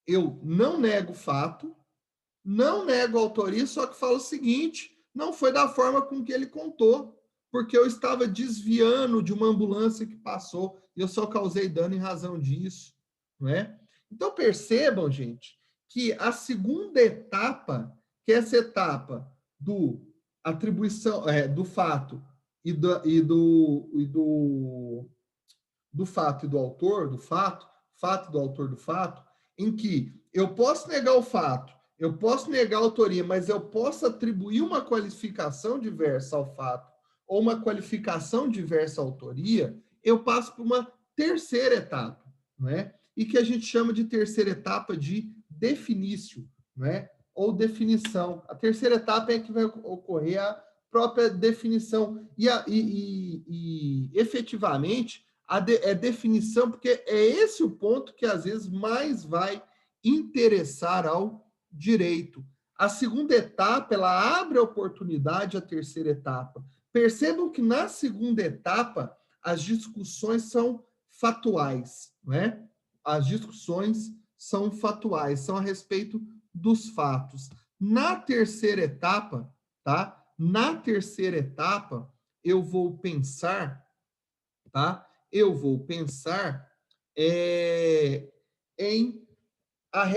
Eu não nego o fato, não nego a autoria, só que falo o seguinte: não foi da forma com que ele contou, porque eu estava desviando de uma ambulância que passou e eu só causei dano em razão disso, não é? Então percebam, gente, que a segunda etapa, que é essa etapa do atribuição do fato do fato e do autor do fato, fato do autor do fato, em que eu posso negar o fato, eu posso negar a autoria, mas eu posso atribuir uma qualificação diversa ao fato ou uma qualificação diversa à autoria, eu passo para uma terceira etapa, não é? E que a gente chama de terceira etapa de definício, não é? Ou definição. A terceira etapa é que vai ocorrer a própria definição e efetivamente é definição, porque é esse o ponto que às vezes mais vai interessar ao direito. A segunda etapa, ela abre a oportunidade à terceira etapa. Percebam que na segunda etapa, as discussões são fatuais, não é? As discussões são fatuais, são a respeito dos fatos. Na terceira etapa, tá? Na terceira etapa, eu vou pensar, tá? Eu vou pensar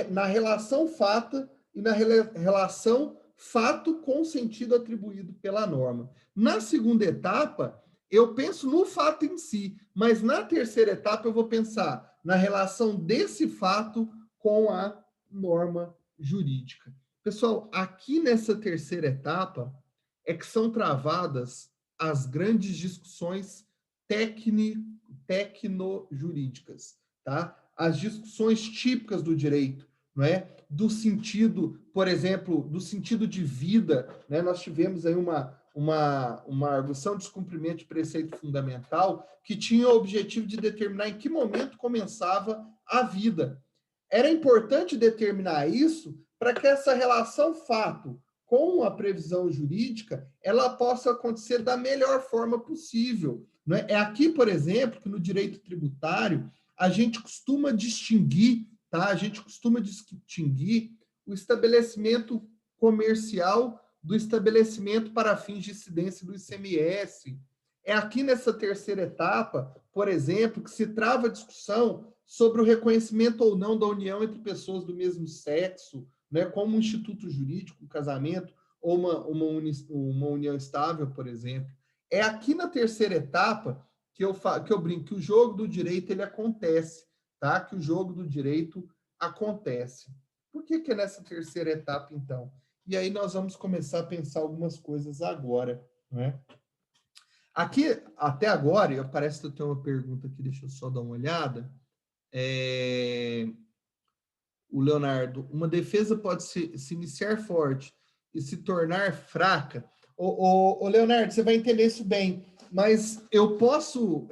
na relação fata e na relação fato com sentido atribuído pela norma. Na segunda etapa, eu penso no fato em si, mas na terceira etapa eu vou pensar na relação desse fato com a norma jurídica. Pessoal, aqui nessa terceira etapa é que são travadas as grandes discussões tecno-jurídicas, tá? As discussões típicas do direito, não é? Do sentido, por exemplo, do sentido de vida, né? Nós tivemos aí uma arguição de descumprimento de preceito fundamental que tinha o objetivo de determinar em que momento começava a vida. Era importante determinar isso para que essa relação fato com a previsão jurídica ela possa acontecer da melhor forma possível. Não é? É aqui, por exemplo, que no direito tributário a gente costuma distinguir, tá? A gente costuma distinguir o estabelecimento comercial do estabelecimento para fins de incidência do ICMS. É aqui nessa terceira etapa, por exemplo, que se trava a discussão sobre o reconhecimento ou não da união entre pessoas do mesmo sexo, né, como um instituto jurídico, um casamento ou uma união estável, por exemplo. É aqui na terceira etapa que eu brinco que o jogo do direito ele acontece, tá? Que o jogo do direito acontece. Por que é nessa terceira etapa, então? E aí nós vamos começar a pensar algumas coisas agora, né? Aqui, até agora, parece que eu tenho uma pergunta aqui, deixa eu só dar uma olhada. O Leonardo, uma defesa pode se iniciar forte e se tornar fraca. Ô, Leonardo, você vai entender isso bem, mas eu posso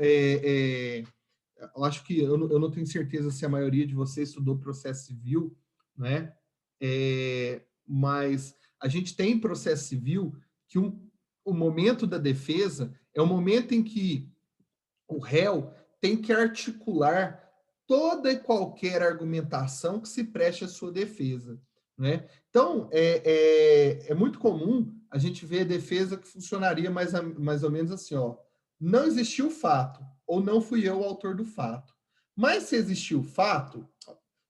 eu acho que eu não tenho certeza se a maioria de vocês estudou processo civil, né? Mas a gente tem processo civil que o momento da defesa é o momento em que o réu tem que articular toda e qualquer argumentação que se preste à sua defesa, né? Então, é muito comum a gente ver defesa que funcionaria mais ou menos assim, ó, não existiu fato, ou não fui eu o autor do fato. Mas se existiu fato,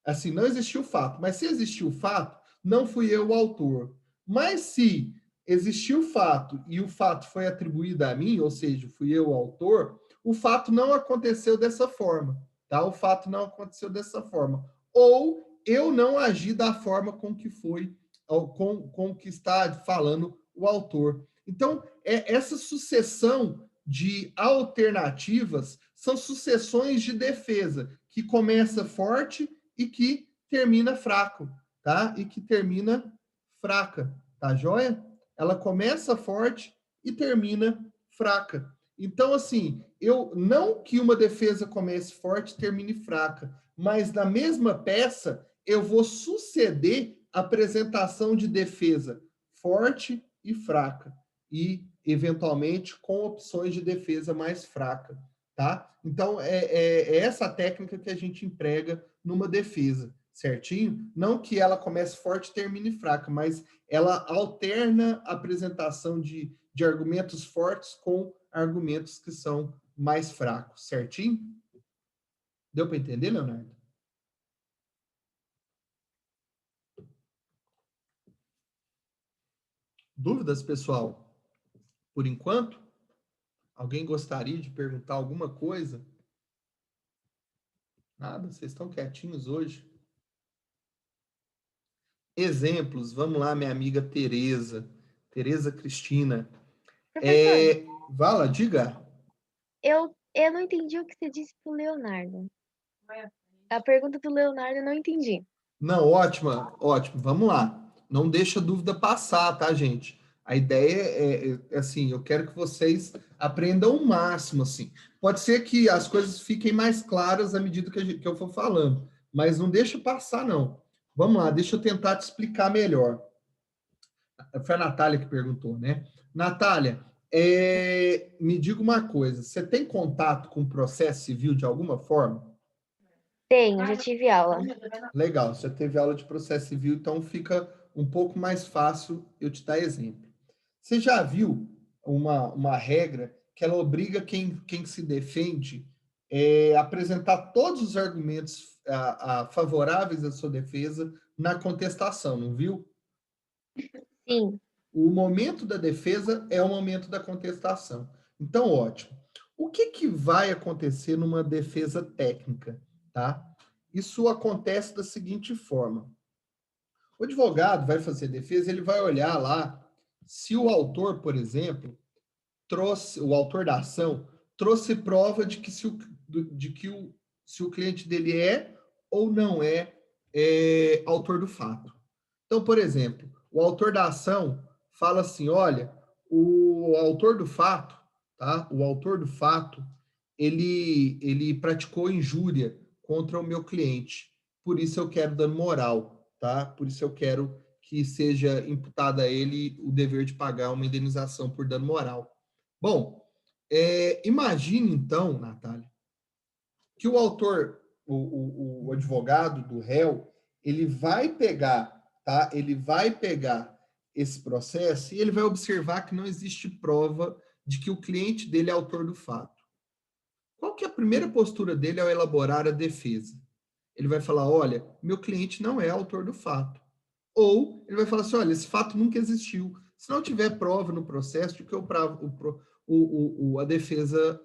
assim, não existiu fato, mas se existiu fato, não fui eu o autor. Mas se existiu fato e o fato foi atribuído a mim, ou seja, fui eu o autor, o fato não aconteceu dessa forma, tá? O fato não aconteceu dessa forma. Ou eu não agi da forma com que foi, com que está falando o autor. Então, essa sucessão de alternativas são sucessões de defesa, que começa forte e que termina fraco, tá? E que termina fraca, tá joia? Ela começa forte e termina fraca. Então, assim, eu não que uma defesa comece forte e termine fraca, mas na mesma peça eu vou suceder a apresentação de defesa forte e fraca e eventualmente com opções de defesa mais fraca, tá? Então é essa técnica que a gente emprega numa defesa, certinho? Não que ela comece forte e termine fraca, mas ela alterna a apresentação de argumentos fortes com argumentos que são mais fracos, certinho? Deu para entender, Leonardo? Dúvidas, pessoal? Por enquanto? Alguém gostaria de perguntar alguma coisa? Nada, vocês estão quietinhos hoje. Exemplos, vamos lá, minha amiga Tereza. Tereza Cristina. Professor, Vala, diga. eu não entendi o que você disse pro Leonardo. A pergunta do Leonardo eu não entendi. Não, ótima, ótimo. Vamos lá. Não deixa dúvida passar, tá, gente? A ideia é assim, eu quero que vocês aprendam o máximo, assim. Pode ser que as coisas fiquem mais claras à medida que eu for falando, mas não deixa passar, não. Vamos lá, deixa eu tentar te explicar melhor. Foi a Natália que perguntou, né? Natália, me diga uma coisa, você tem contato com o processo civil de alguma forma? Tenho, já tive aula. Legal, você teve aula de processo civil, então fica um pouco mais fácil eu te dar exemplo. Você já viu uma regra que ela obriga quem se defende a apresentar todos os argumentos favoráveis à sua defesa na contestação, não viu? Sim. O momento da defesa é o momento da contestação. Então, ótimo. O que vai acontecer numa defesa técnica, tá? Isso acontece da seguinte forma. O advogado vai fazer defesa, ele vai olhar lá se o autor, por exemplo, o autor da ação, trouxe prova de que se o cliente dele é ou não é autor do fato. Então, por exemplo, o autor da ação fala assim, olha, o autor do fato, tá? O autor do fato, ele praticou injúria contra o meu cliente. Por isso eu quero dano moral, tá? Por isso eu quero que seja imputado a ele o dever de pagar uma indenização por dano moral. Bom, imagine então, Natália, que o autor, o advogado do réu, ele vai pegar, tá? Ele vai pegar esse processo e ele vai observar que não existe prova de que o cliente dele é autor do fato. Qual que é a primeira postura dele ao elaborar a defesa? Ele vai falar, olha, meu cliente não é autor do fato. Ou ele vai falar assim, olha, esse fato nunca existiu. Se não tiver prova no processo de que a defesa,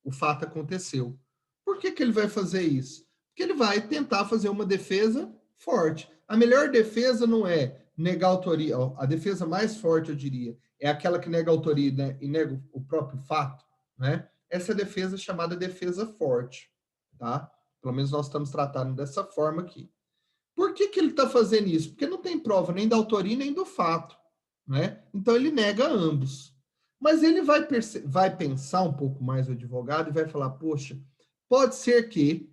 o fato aconteceu. Por que ele vai fazer isso? Porque ele vai tentar fazer uma defesa forte. A melhor defesa não é negar a autoria, a defesa mais forte, eu diria, é aquela que nega a autoria, né, e nega o próprio fato, né? Essa defesa é chamada defesa forte, tá? Pelo menos nós estamos tratando dessa forma aqui. Por que ele está fazendo isso? Porque não tem prova nem da autoria nem do fato, né? Então ele nega ambos. Mas ele vai pensar um pouco mais o advogado e vai falar, poxa, Pode ser que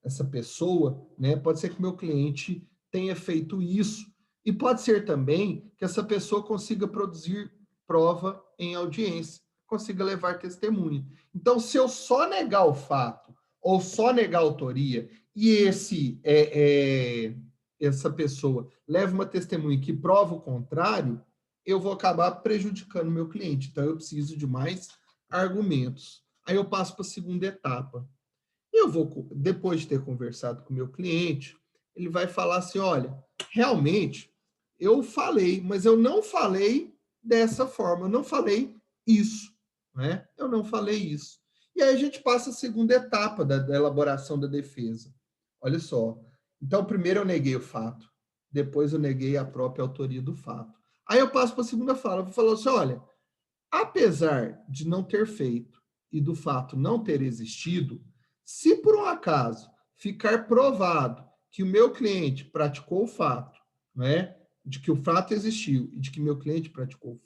essa pessoa, né, pode ser que meu cliente tenha feito isso, e pode ser também que essa pessoa consiga produzir prova em audiência, consiga levar testemunha. Então, se eu só negar o fato, ou só negar a autoria, e essa pessoa leva uma testemunha que prova o contrário, eu vou acabar prejudicando o meu cliente. Então, eu preciso de mais argumentos. Aí eu passo para a segunda etapa. Eu vou, depois de ter conversado com o meu cliente, ele vai falar assim, olha, realmente, eu falei, mas eu não falei dessa forma, eu não falei isso, né? Eu não falei isso. E aí a gente passa a segunda etapa da elaboração da defesa. Olha só. Então, primeiro eu neguei o fato, depois eu neguei a própria autoria do fato. Aí eu passo para a segunda fala, eu vou falar assim, olha, apesar de não ter feito e do fato não ter existido, se por um acaso ficar provado que o meu cliente praticou o fato, né, de que o fato existiu e de que meu cliente praticou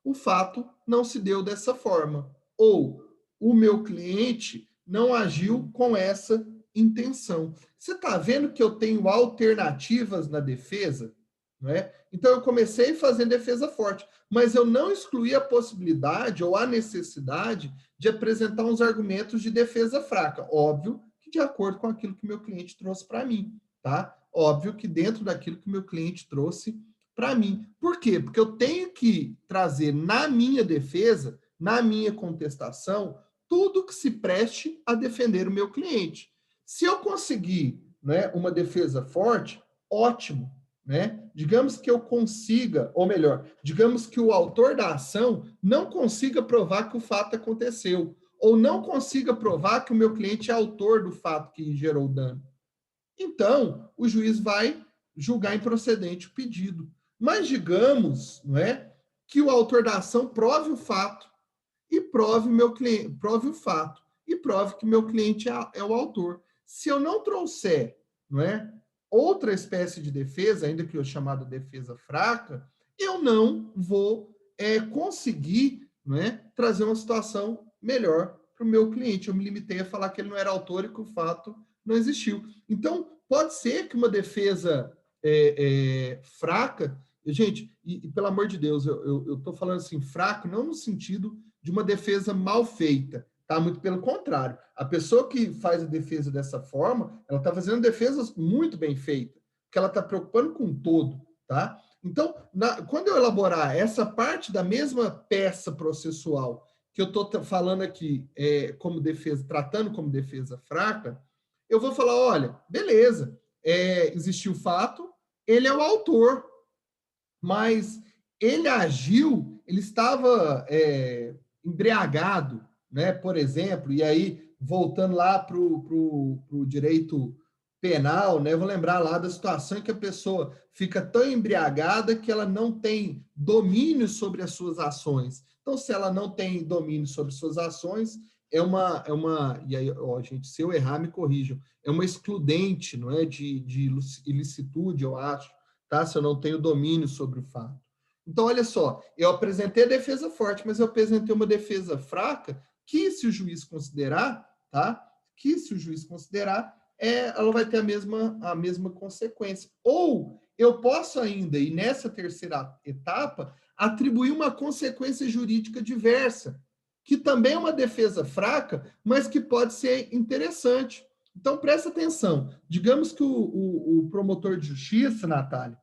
o fato não se deu dessa forma, ou o meu cliente não agiu com essa intenção. Você está vendo que eu tenho alternativas na defesa? Não é? Então, eu comecei fazendo defesa forte, mas eu não excluí a possibilidade ou a necessidade de apresentar uns argumentos de defesa fraca. Óbvio que de acordo com aquilo que meu cliente trouxe para mim, tá? Óbvio que dentro daquilo que meu cliente trouxe para mim. Por quê? Porque eu tenho que trazer na minha defesa, na minha contestação, tudo que se preste a defender o meu cliente. Se eu conseguir, né, uma defesa forte, ótimo, né? Digamos que eu consiga, ou melhor, digamos que o autor da ação não consiga provar que o fato aconteceu, ou não consiga provar que o meu cliente é autor do fato que gerou o dano. Então, o juiz vai julgar improcedente o pedido. Mas digamos, não é, que o autor da ação prove o fato e prove o fato e prove que meu cliente é o autor. Se eu não trouxer, não é, outra espécie de defesa, ainda que eu chamada defesa fraca, eu não vou conseguir, não é, trazer uma situação melhor para o meu cliente. Eu me limitei a falar que ele não era autor e que o fato não existiu. Então, pode ser que uma defesa fraca, gente, e pelo amor de Deus, eu estou falando assim, fraco, não no sentido de uma defesa mal feita, tá? Muito pelo contrário. A pessoa que faz a defesa dessa forma, ela está fazendo defesas muito bem feitas, porque ela está preocupando com o todo, tá? Então, quando eu elaborar essa parte da mesma peça processual que eu estou falando aqui como defesa, tratando como defesa fraca, eu vou falar, olha, beleza, existiu o fato, ele é o autor, mas ele agiu, ele estava embriagado, né? Por exemplo, e aí, voltando lá para o direito penal, né? Vou lembrar lá da situação em que a pessoa fica tão embriagada que ela não tem domínio sobre as suas ações. Então, se ela não tem domínio sobre suas ações, e aí, ó, gente, se eu errar, me corrijam, é uma excludente, não é, de ilicitude, eu acho, tá? Se eu não tenho domínio sobre o fato. Então, olha só, eu apresentei a defesa forte, mas eu apresentei uma defesa fraca que, se o juiz considerar, tá? Que, se o juiz considerar, ela vai ter a mesma consequência. Ou eu posso ainda, e nessa terceira etapa, atribuir uma consequência jurídica diversa, que também é uma defesa fraca, mas que pode ser interessante. Então, presta atenção. Digamos que o promotor de justiça, Natália,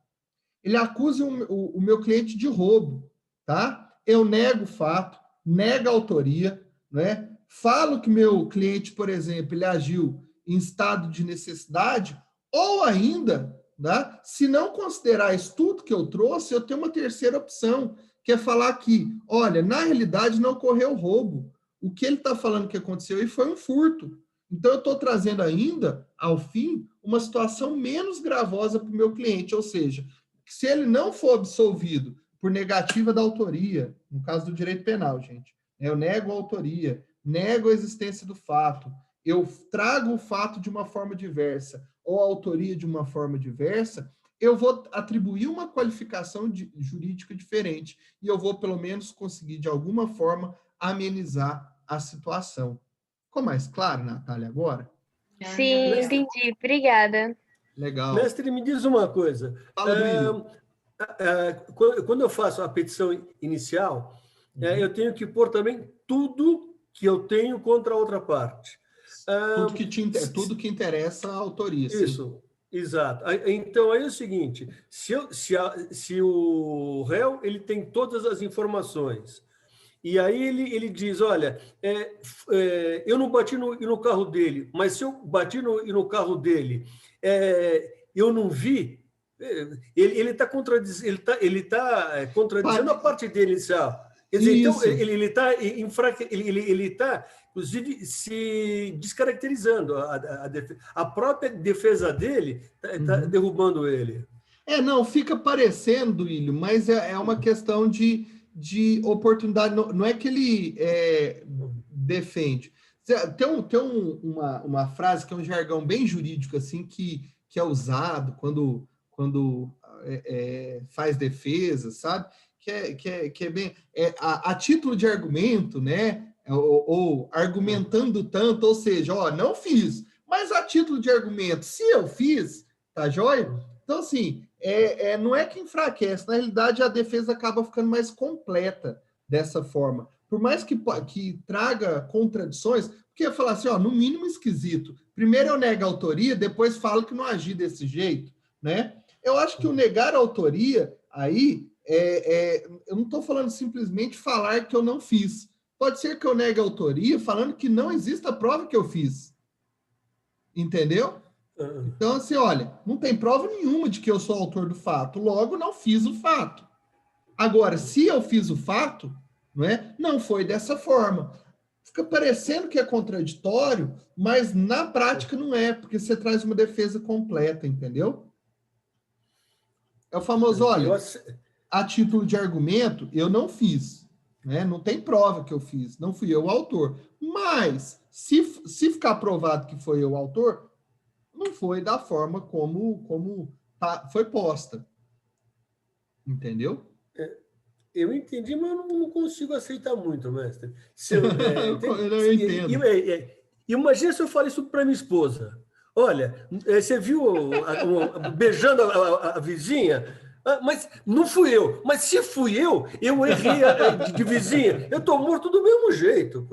ele acusa o meu cliente de roubo, tá? Eu nego o fato, nego a autoria, né? Falo que meu cliente, por exemplo, ele agiu em estado de necessidade, ou ainda, né? Se não considerar isso tudo que eu trouxe, eu tenho uma terceira opção, que é falar que, olha, na realidade não ocorreu roubo. O que ele está falando que aconteceu aí foi um furto. Então, eu estou trazendo ainda, ao fim, uma situação menos gravosa para o meu cliente, ou seja, se ele não for absolvido por negativa da autoria, no caso do direito penal, gente, eu nego a autoria, nego a existência do fato, eu trago o fato de uma forma diversa ou a autoria de uma forma diversa, eu vou atribuir uma qualificação jurídica diferente e eu vou, pelo menos, conseguir, de alguma forma, amenizar a situação. Ficou mais claro, Natália, agora? Sim, Mestre, entendi. Obrigada. Legal. mestre, me diz uma coisa. Fala, Duílio. Quando eu faço a petição inicial, eu tenho que pôr também tudo que eu tenho contra a outra parte. Tudo que interessa a autoria. Isso, sim. Exato. Então, aí é o seguinte, se o réu ele tem todas as informações, e aí ele diz, olha, eu não bati no carro dele, mas se eu bati no carro dele, eu não vi, ele está contradizendo a parte dele inicial. Quer dizer, então, ele está, inclusive, se descaracterizando. A própria defesa dele está derrubando ele. Não, fica parecendo, Duílio, mas é uma questão de oportunidade. Não é que ele defende. Tem uma frase que é um jargão bem jurídico, assim, que é usado quando faz defesa, sabe? Que é bem a título de argumento, né? Ou argumentando tanto, ou seja, não fiz, mas a título de argumento, se eu fiz, tá joia? Então, assim, não é que enfraquece, na realidade a defesa acaba ficando mais completa dessa forma. Por mais que traga contradições, porque eu falar assim, no mínimo esquisito. Primeiro eu nego a autoria, depois falo que não agi desse jeito, né? Eu acho que o negar a autoria, aí, eu não estou falando simplesmente falar que eu não fiz. Pode ser que eu negue a autoria falando que não existe a prova que eu fiz. Entendeu? Então, assim, olha, não tem prova nenhuma de que eu sou autor do fato, logo não fiz o fato. Agora, se eu fiz o fato, não foi dessa forma. Fica parecendo que é contraditório, mas na prática não é, porque você traz uma defesa completa, entendeu? É o famoso, olha, a título de argumento, eu não fiz, não tem prova que eu fiz, não fui eu o autor. Mas, se ficar provado que foi eu o autor, não foi da forma como foi posta. Entendeu? Eu entendi, mas eu não consigo aceitar muito, mestre. Eu entendo. Imagina se eu falar isso para minha esposa. Olha, você viu beijando a vizinha? Mas não fui eu. Mas se fui eu errei de vizinha. Eu estou morto do mesmo jeito.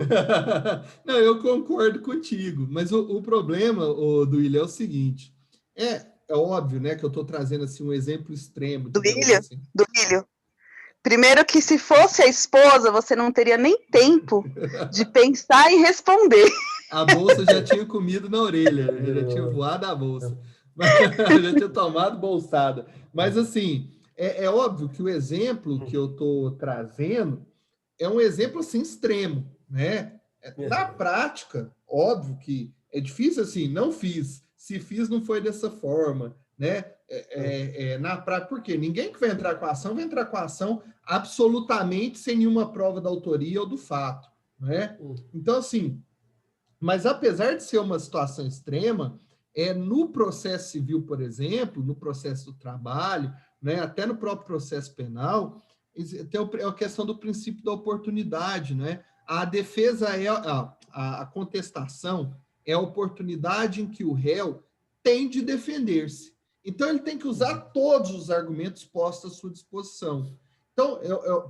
Não, eu concordo contigo. Mas o problema, Duílio, é o seguinte. É óbvio, né, que eu estou trazendo assim, um exemplo extremo. Duílio. Primeiro que se fosse a esposa, você não teria nem tempo de pensar em responder. A bolsa já tinha comido na orelha, já tinha voado a bolsa. Já tinha tomado bolsada. Mas, assim, é óbvio que o exemplo que eu estou trazendo é um exemplo, assim, extremo, né? Na prática, óbvio que é difícil, assim, não fiz. Se fiz, não foi dessa forma, né? Na prática, por quê? Ninguém que vai entrar com a ação vai entrar com a ação absolutamente sem nenhuma prova da autoria ou do fato, né? Então, assim, mas apesar de ser uma situação extrema, no processo civil, por exemplo, no processo do trabalho, né, até no próprio processo penal, tem a questão do princípio da oportunidade, né? A defesa a contestação é a oportunidade em que o réu tem de defender-se. Então, ele tem que usar todos os argumentos postos à sua disposição. Então,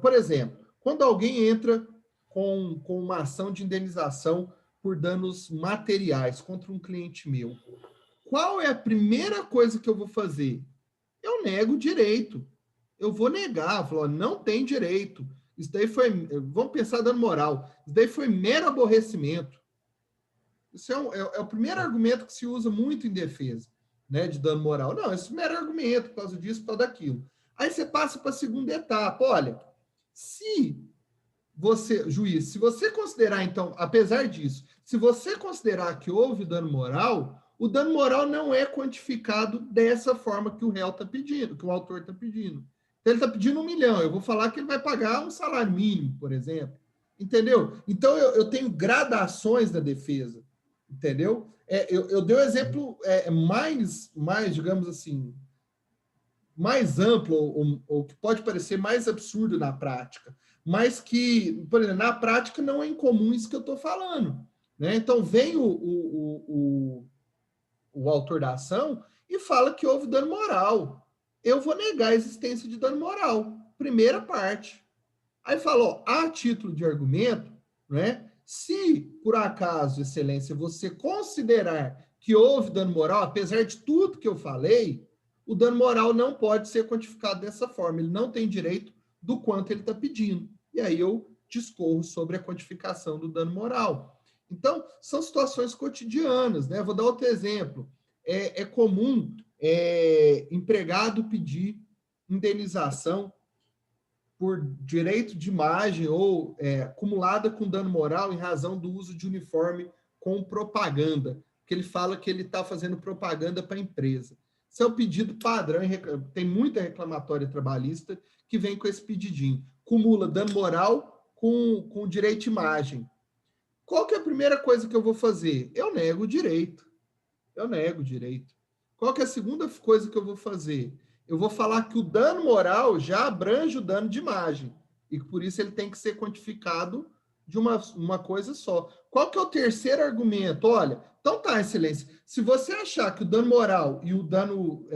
por exemplo, quando alguém entra com uma ação de indenização por danos materiais contra um cliente meu, qual é a primeira coisa que eu vou fazer? Eu nego o direito. Eu vou negar, falar, não tem direito. Isso daí vamos pensar dano moral, isso daí foi mero aborrecimento. Isso é o primeiro argumento que se usa muito em defesa, né, de dano moral. Não, esse é o mero argumento, por causa disso, por causa daquilo. Aí você passa para a segunda etapa. Olha, juiz, se você considerar, então, apesar disso, se você considerar que houve dano moral, o dano moral não é quantificado dessa forma que o réu está pedindo, que o autor está pedindo. Então, ele está pedindo 1 milhão, eu vou falar que ele vai pagar um salário mínimo, por exemplo. Entendeu? Então, eu tenho gradações da defesa. Entendeu? Eu dei um exemplo mais, digamos assim, mais amplo, ou que pode parecer mais absurdo na prática, mas que, por exemplo, na prática não é incomum isso que eu estou falando, né? Então, vem o autor da ação e fala que houve dano moral. Eu vou negar a existência de dano moral. Primeira parte. Aí falou, a título de argumento, né? Se, por acaso, excelência, você considerar que houve dano moral, apesar de tudo que eu falei, o dano moral não pode ser quantificado dessa forma. Ele não tem direito do quanto ele está pedindo. E aí eu discorro sobre a quantificação do dano moral. Então, são situações cotidianas, né? Vou dar outro exemplo. É comum empregado pedir indenização por direito de imagem ou acumulada com dano moral em razão do uso de uniforme com propaganda, porque ele fala que ele está fazendo propaganda para a empresa. Isso é o pedido padrão, tem muita reclamatória trabalhista que vem com esse pedidinho. Acumula dano moral com direito de imagem. Qual que é a primeira coisa que eu vou fazer? Eu nego o direito. Qual que é a segunda coisa que eu vou fazer? Eu vou falar que o dano moral já abrange o dano de imagem e que por isso ele tem que ser quantificado de uma coisa só. Qual que é o terceiro argumento? Olha, então tá, excelência, se você achar que o dano moral e o dano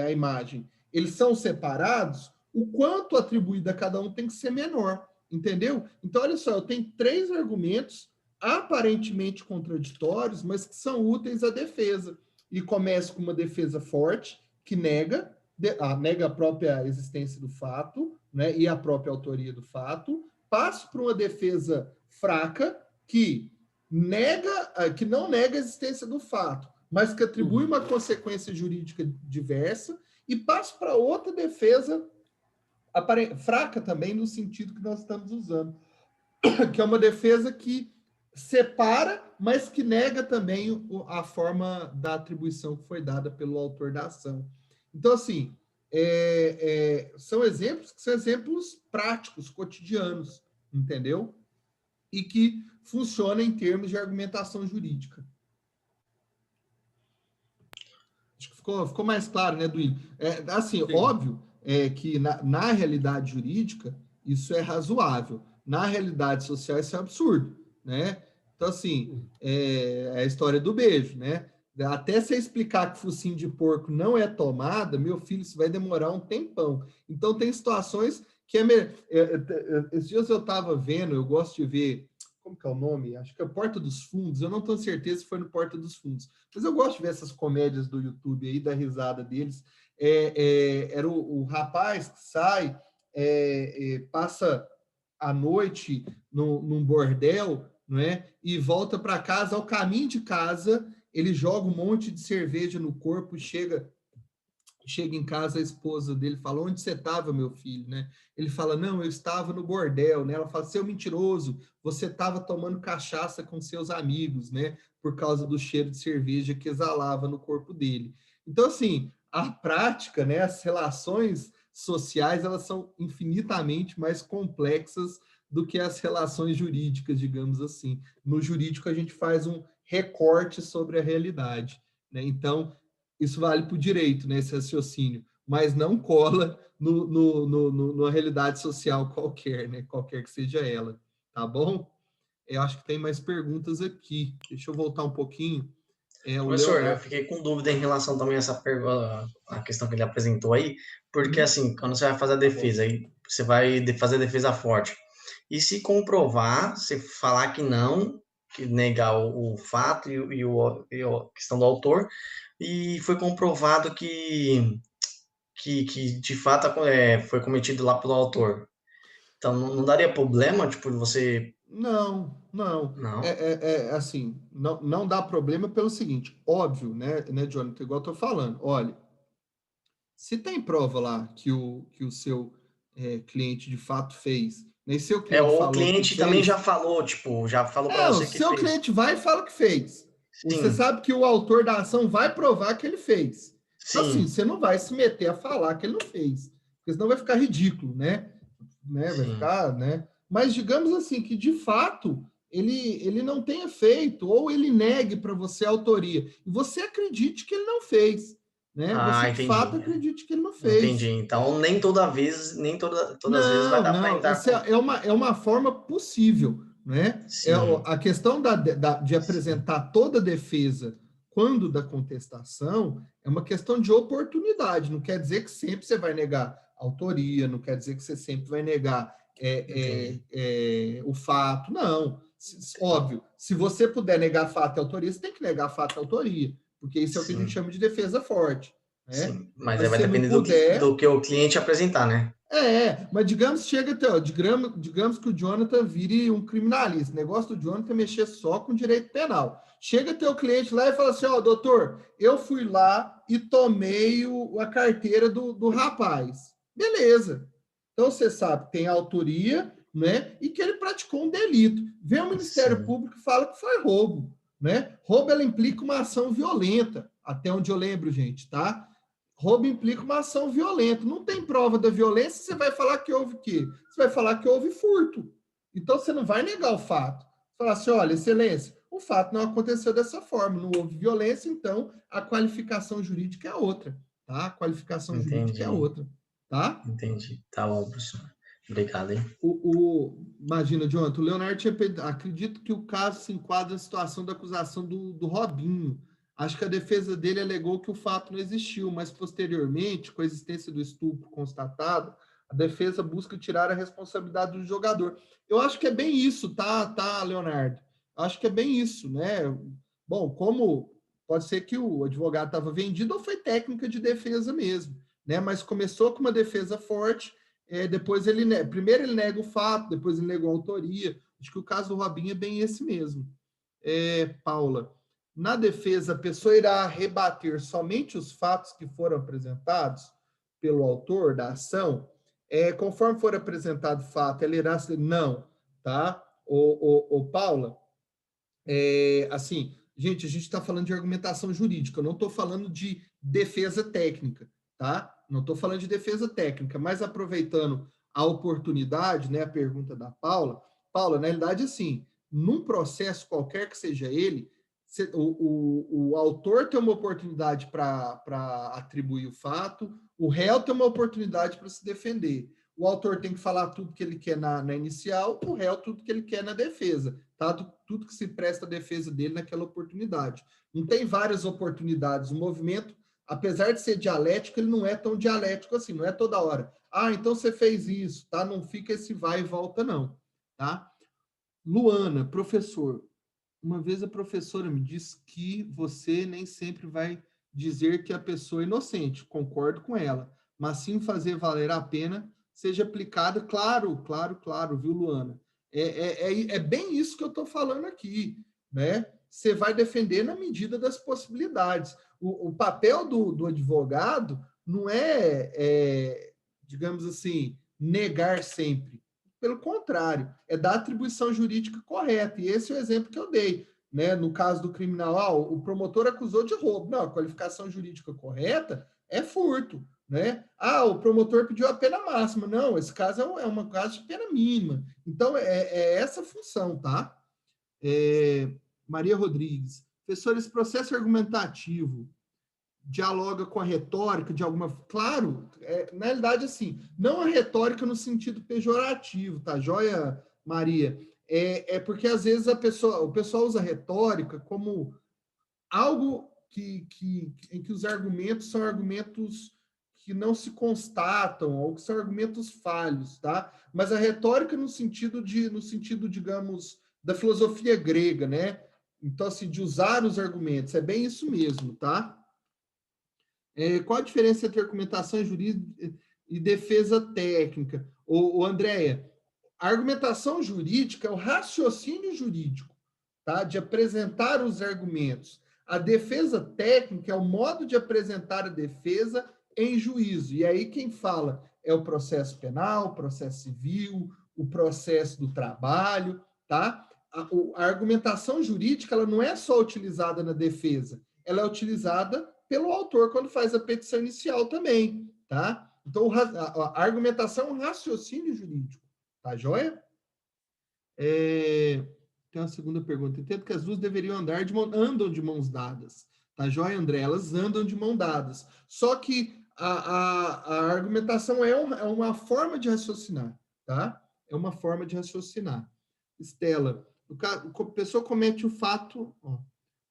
à imagem, eles são separados, o quanto atribuído a cada um tem que ser menor, entendeu? Então, olha só, eu tenho 3 argumentos aparentemente contraditórios, mas que são úteis à defesa. E começo com uma defesa forte, que nega a própria existência do fato, né, e a própria autoria do fato, passo para uma defesa fraca, que não nega a existência do fato, mas que atribui uma consequência jurídica diversa, e passo para outra defesa fraca também, no sentido que nós estamos usando, que é uma defesa que separa, mas que nega também a forma da atribuição que foi dada pelo autor da ação. Então, assim, são exemplos práticos, cotidianos, entendeu? E que funcionam em termos de argumentação jurídica. Acho que ficou mais claro, né, Duílio? Assim, sim. Óbvio que na realidade jurídica isso é razoável. Na realidade social isso é absurdo, né? Então, assim, é a história do beijo, né? Até você explicar que focinho de porco não é tomada, meu filho, isso vai demorar um tempão. Então, tem situações que é melhor. Esses dias eu estava vendo, eu gosto de ver, como que é o nome? Acho que é Porta dos Fundos, eu não tenho certeza se foi no Porta dos Fundos, mas eu gosto de ver essas comédias do YouTube aí, da risada deles. Era o rapaz que sai, passa a noite num bordel, não é? E volta para casa, ao caminho de casa, ele joga um monte de cerveja no corpo, chega em casa, a esposa dele fala, onde você estava, meu filho, né? Ele fala, não, eu estava no bordel, né? Ela fala, seu mentiroso, você estava tomando cachaça com seus amigos, né? Por causa do cheiro de cerveja que exalava no corpo dele. Então, assim, a prática, né? As relações sociais, elas são infinitamente mais complexas do que as relações jurídicas, digamos assim. No jurídico, a gente faz um recorte sobre a realidade, né? Então, isso vale para o direito, né, esse raciocínio, mas não cola numa realidade social qualquer, né, qualquer que seja ela, tá bom? Eu acho que tem mais perguntas aqui. Deixa eu voltar um pouquinho. Professor, eu fiquei com dúvida em relação também a essa pergunta, a questão que ele apresentou aí, porque assim, quando você vai fazer a defesa, aí você vai fazer a defesa forte, e se comprovar, se falar que não, que negar o fato e a questão do autor, e foi comprovado que de fato foi cometido lá pelo autor. Então, não daria problema, tipo, você... Não. Não. Assim, não dá problema pelo seguinte, óbvio, né, Jonathan, igual eu tô falando, olha, se tem prova lá que o seu cliente de fato fez, né, seu cliente o cliente também já falou, tipo, já falou para você que fez. O seu cliente vai e fala que fez. Sim. Você sabe que o autor da ação vai provar que ele fez. Sim. Assim, você não vai se meter a falar que ele não fez, porque senão vai ficar ridículo, né? Vai ficar, né? Mas digamos assim, que de fato ele não tenha feito, ou ele negue para você a autoria, e você acredite que ele não fez. né? Ah, Você de fato entendi. acredite que ele não Entendi. fez. Então, nem toda vez, nem todas as vezes vai Não, dar para não, entrar isso com. é uma forma possível, né? Sim, A questão de sim, apresentar toda a defesa quando da contestação é uma questão de oportunidade, não quer dizer que sempre você vai negar autoria, não quer dizer que você sempre vai negar entendi. o fato, não. Óbvio, se você puder negar fato e autoria, você tem que negar fato e autoria, porque isso é o que a gente Sim, chama de defesa forte, né? sim. Mas aí Mas vai se você não depender do puder, que o cliente apresentar, né? mas digamos, chega até, ó, digamos que o Jonathan vire um criminalista. O negócio do Jonathan é mexer só com direito penal. Chega até o cliente lá e fala assim, ó, doutor, eu fui lá e tomei a carteira do rapaz. Beleza. Então você sabe que tem autoria, né? E que ele praticou um delito. Vem o Ministério Sim, Público e fala que foi roubo, né? Roubo, ela implica uma ação violenta, até onde eu lembro, gente, tá? Roubo implica uma ação violenta. Não tem prova da violência, você vai falar que houve o quê? Você vai falar que houve furto. Então, você não vai negar o fato. Falar assim, olha, excelência, o fato não aconteceu dessa forma, não houve violência, então a qualificação jurídica é outra, tá? A qualificação jurídica é entendi. outra, tá? Entendi. Tá bom, professor. Obrigado, hein? Imagina, Jonathan, o Leonardo acredito que o caso se enquadra na situação da acusação do Robinho. Acho que a defesa dele alegou que o fato não existiu, mas posteriormente, com a existência do estupro constatado, a defesa busca tirar a responsabilidade do jogador. Eu acho que é bem isso, tá, Leonardo? Acho que é bem isso, né? Bom, como pode ser que o advogado estava vendido ou foi técnica de defesa mesmo, né? Mas começou com uma defesa forte, depois primeiro ele nega o fato, depois ele negou a autoria. Acho que o caso do Robinho é bem esse mesmo. Paula, na defesa, a pessoa irá rebater somente os fatos que foram apresentados pelo autor da ação. Conforme for apresentado o fato, ela irá... Não, tá? Paula, assim, gente, a gente está falando de argumentação jurídica, eu não estou falando de defesa técnica, tá? Não estou falando de defesa técnica, mas aproveitando a oportunidade, né, a pergunta da Paula, na realidade, assim, num processo qualquer que seja ele, o autor tem uma oportunidade para atribuir o fato, o réu tem uma oportunidade para se defender. O autor tem que falar tudo que ele quer na inicial, o réu tudo que ele quer na defesa, tá? Tudo que se presta à defesa dele naquela oportunidade. Não tem várias oportunidades. O movimento, apesar de ser dialético, ele não é tão dialético assim, não é toda hora. Ah, então você fez isso, tá? Não fica esse vai e volta, não, tá? Luana, professor, uma vez a professora me disse que você nem sempre vai dizer que a pessoa é inocente, concordo com ela, mas sim fazer valer a pena seja aplicada, claro, claro, claro, viu, Luana? É bem isso que eu estou falando aqui, né? Você vai defender na medida das possibilidades. O papel do advogado não digamos assim, negar sempre. Pelo contrário, é dar a atribuição jurídica correta. E esse é o exemplo que eu dei. Né? No caso do criminal, o promotor acusou de roubo. Não, a qualificação jurídica correta é furto. Né? Ah, o promotor pediu a pena máxima. Não, esse caso é um caso de pena mínima. Então, é essa a função, tá? Maria Rodrigues. Professor, esse processo argumentativo dialoga com a retórica de alguma... Claro, na realidade, assim, não a retórica no sentido pejorativo, tá joia, Maria? Porque, às vezes, o pessoal usa a retórica como algo em que os argumentos são argumentos que não se constatam, ou que são argumentos falhos, tá? Mas a retórica no sentido, digamos, da filosofia grega, né? Então, assim, de usar os argumentos, é bem isso mesmo, tá? Qual a diferença entre argumentação jurídica e defesa técnica? Andréia, a argumentação jurídica é o raciocínio jurídico, tá? De apresentar os argumentos. A defesa técnica é o modo de apresentar a defesa em juízo. E aí quem fala é o processo penal, o processo civil, o processo do trabalho, tá? A argumentação jurídica ela não é só utilizada na defesa, ela é utilizada pelo autor quando faz a petição inicial também, tá? Então, a argumentação é um raciocínio jurídico, tá joia? Tem uma segunda pergunta. Entendo que as duas deveriam andam de mãos dadas. Tá joia, André? Elas andam de mão dadas. Só que a argumentação é uma forma de raciocinar, tá? É uma forma de raciocinar. Estela, no caso, a pessoa comete o fato, ó,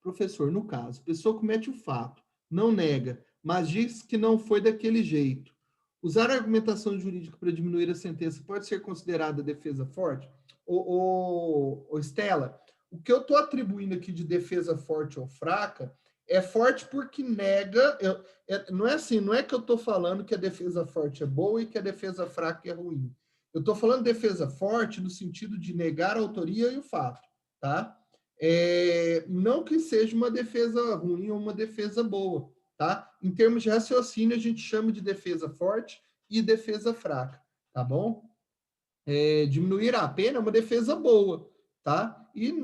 professor, no caso, a pessoa comete o fato, não nega, mas diz que não foi daquele jeito. Usar a argumentação jurídica para diminuir a sentença pode ser considerada defesa forte? Estela, o que eu estou atribuindo aqui de defesa forte ou fraca é forte porque nega. Não é assim, não é que eu estou falando que a defesa forte é boa e que a defesa fraca é ruim. Eu estou falando defesa forte no sentido de negar a autoria e o fato, tá? Não que seja uma defesa ruim ou uma defesa boa, tá? Em termos de raciocínio, a gente chama de defesa forte e defesa fraca, tá bom? Diminuir a pena é uma defesa boa, tá? E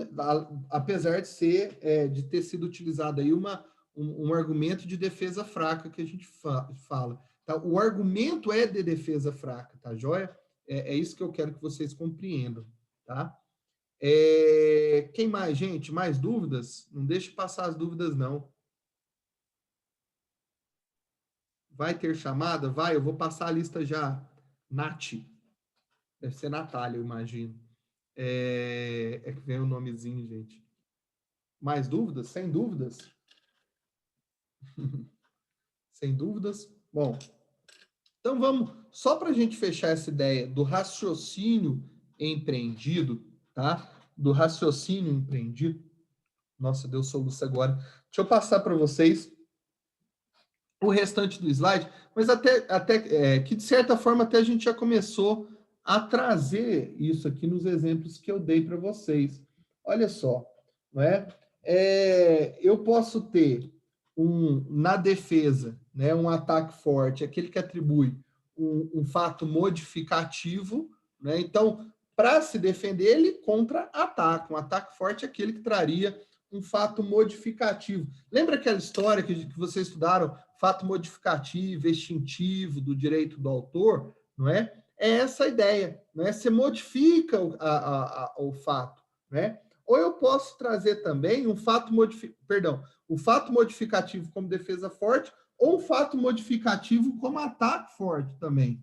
apesar de ter sido utilizado aí um argumento de defesa fraca que a gente fala, tá? O argumento é de defesa fraca, tá joia? É isso que eu quero que vocês compreendam, tá? Quem mais, gente? Mais dúvidas? Não deixe passar as dúvidas, não. Vai ter chamada? Vai, eu vou passar a lista já. Nath. Deve ser Natália, eu imagino. Que vem o nomezinho, gente. Mais dúvidas? Sem dúvidas? Sem dúvidas? Bom, então vamos, só para a gente fechar essa ideia do raciocínio empreendido, tá? Do raciocínio empreendido. Nossa, deu soluço agora. Deixa eu passar para vocês o restante do slide, mas até que, de certa forma, até a gente já começou a trazer isso aqui nos exemplos que eu dei para vocês. Olha só, não é? Eu posso ter na defesa, né, um ataque forte, aquele que atribui um fato modificativo, né? Então, para se defender, ele contra-ataca. Um ataque forte é aquele que traria um fato modificativo. Lembra aquela história que vocês estudaram, fato modificativo, extintivo, do direito do autor, não é? É essa a ideia, né? Você modifica o fato, né? Ou eu posso trazer também o fato modificativo como defesa forte, ou um fato modificativo como ataque forte também.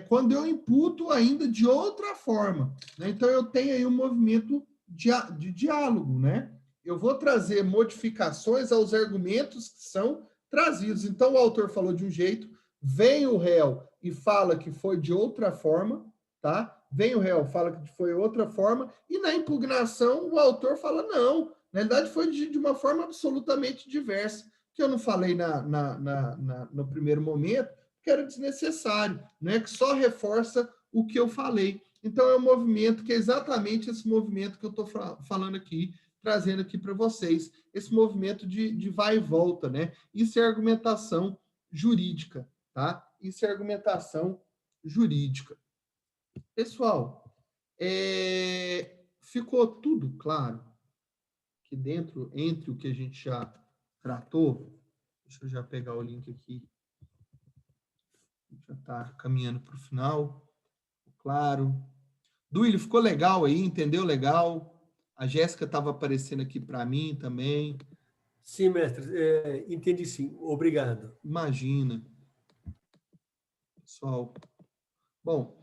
Quando eu imputo ainda de outra forma, né? Então eu tenho aí um movimento de diálogo, né? Eu vou trazer modificações aos argumentos que são trazidos. Então o autor falou de um jeito, vem o réu e fala que foi de outra forma, tá? Vem o réu, fala que foi outra forma, e na impugnação o autor fala, não, na verdade foi de uma forma absolutamente diversa, que eu não falei no primeiro momento, que era desnecessário, né? Que só reforça o que eu falei. Então é um movimento que é exatamente esse movimento que eu estou falando aqui, trazendo aqui para vocês, esse movimento de vai e volta, né? Isso é argumentação jurídica, tá? Isso é argumentação jurídica. Pessoal, ficou tudo claro aqui dentro, entre o que a gente já tratou? Deixa eu já pegar o link aqui. Já está caminhando para o final. Claro. Duílio, ficou legal aí? Entendeu legal? A Jéssica estava aparecendo aqui para mim também. Sim, mestre. Entendi sim. Obrigado. Imagina. Pessoal. Bom,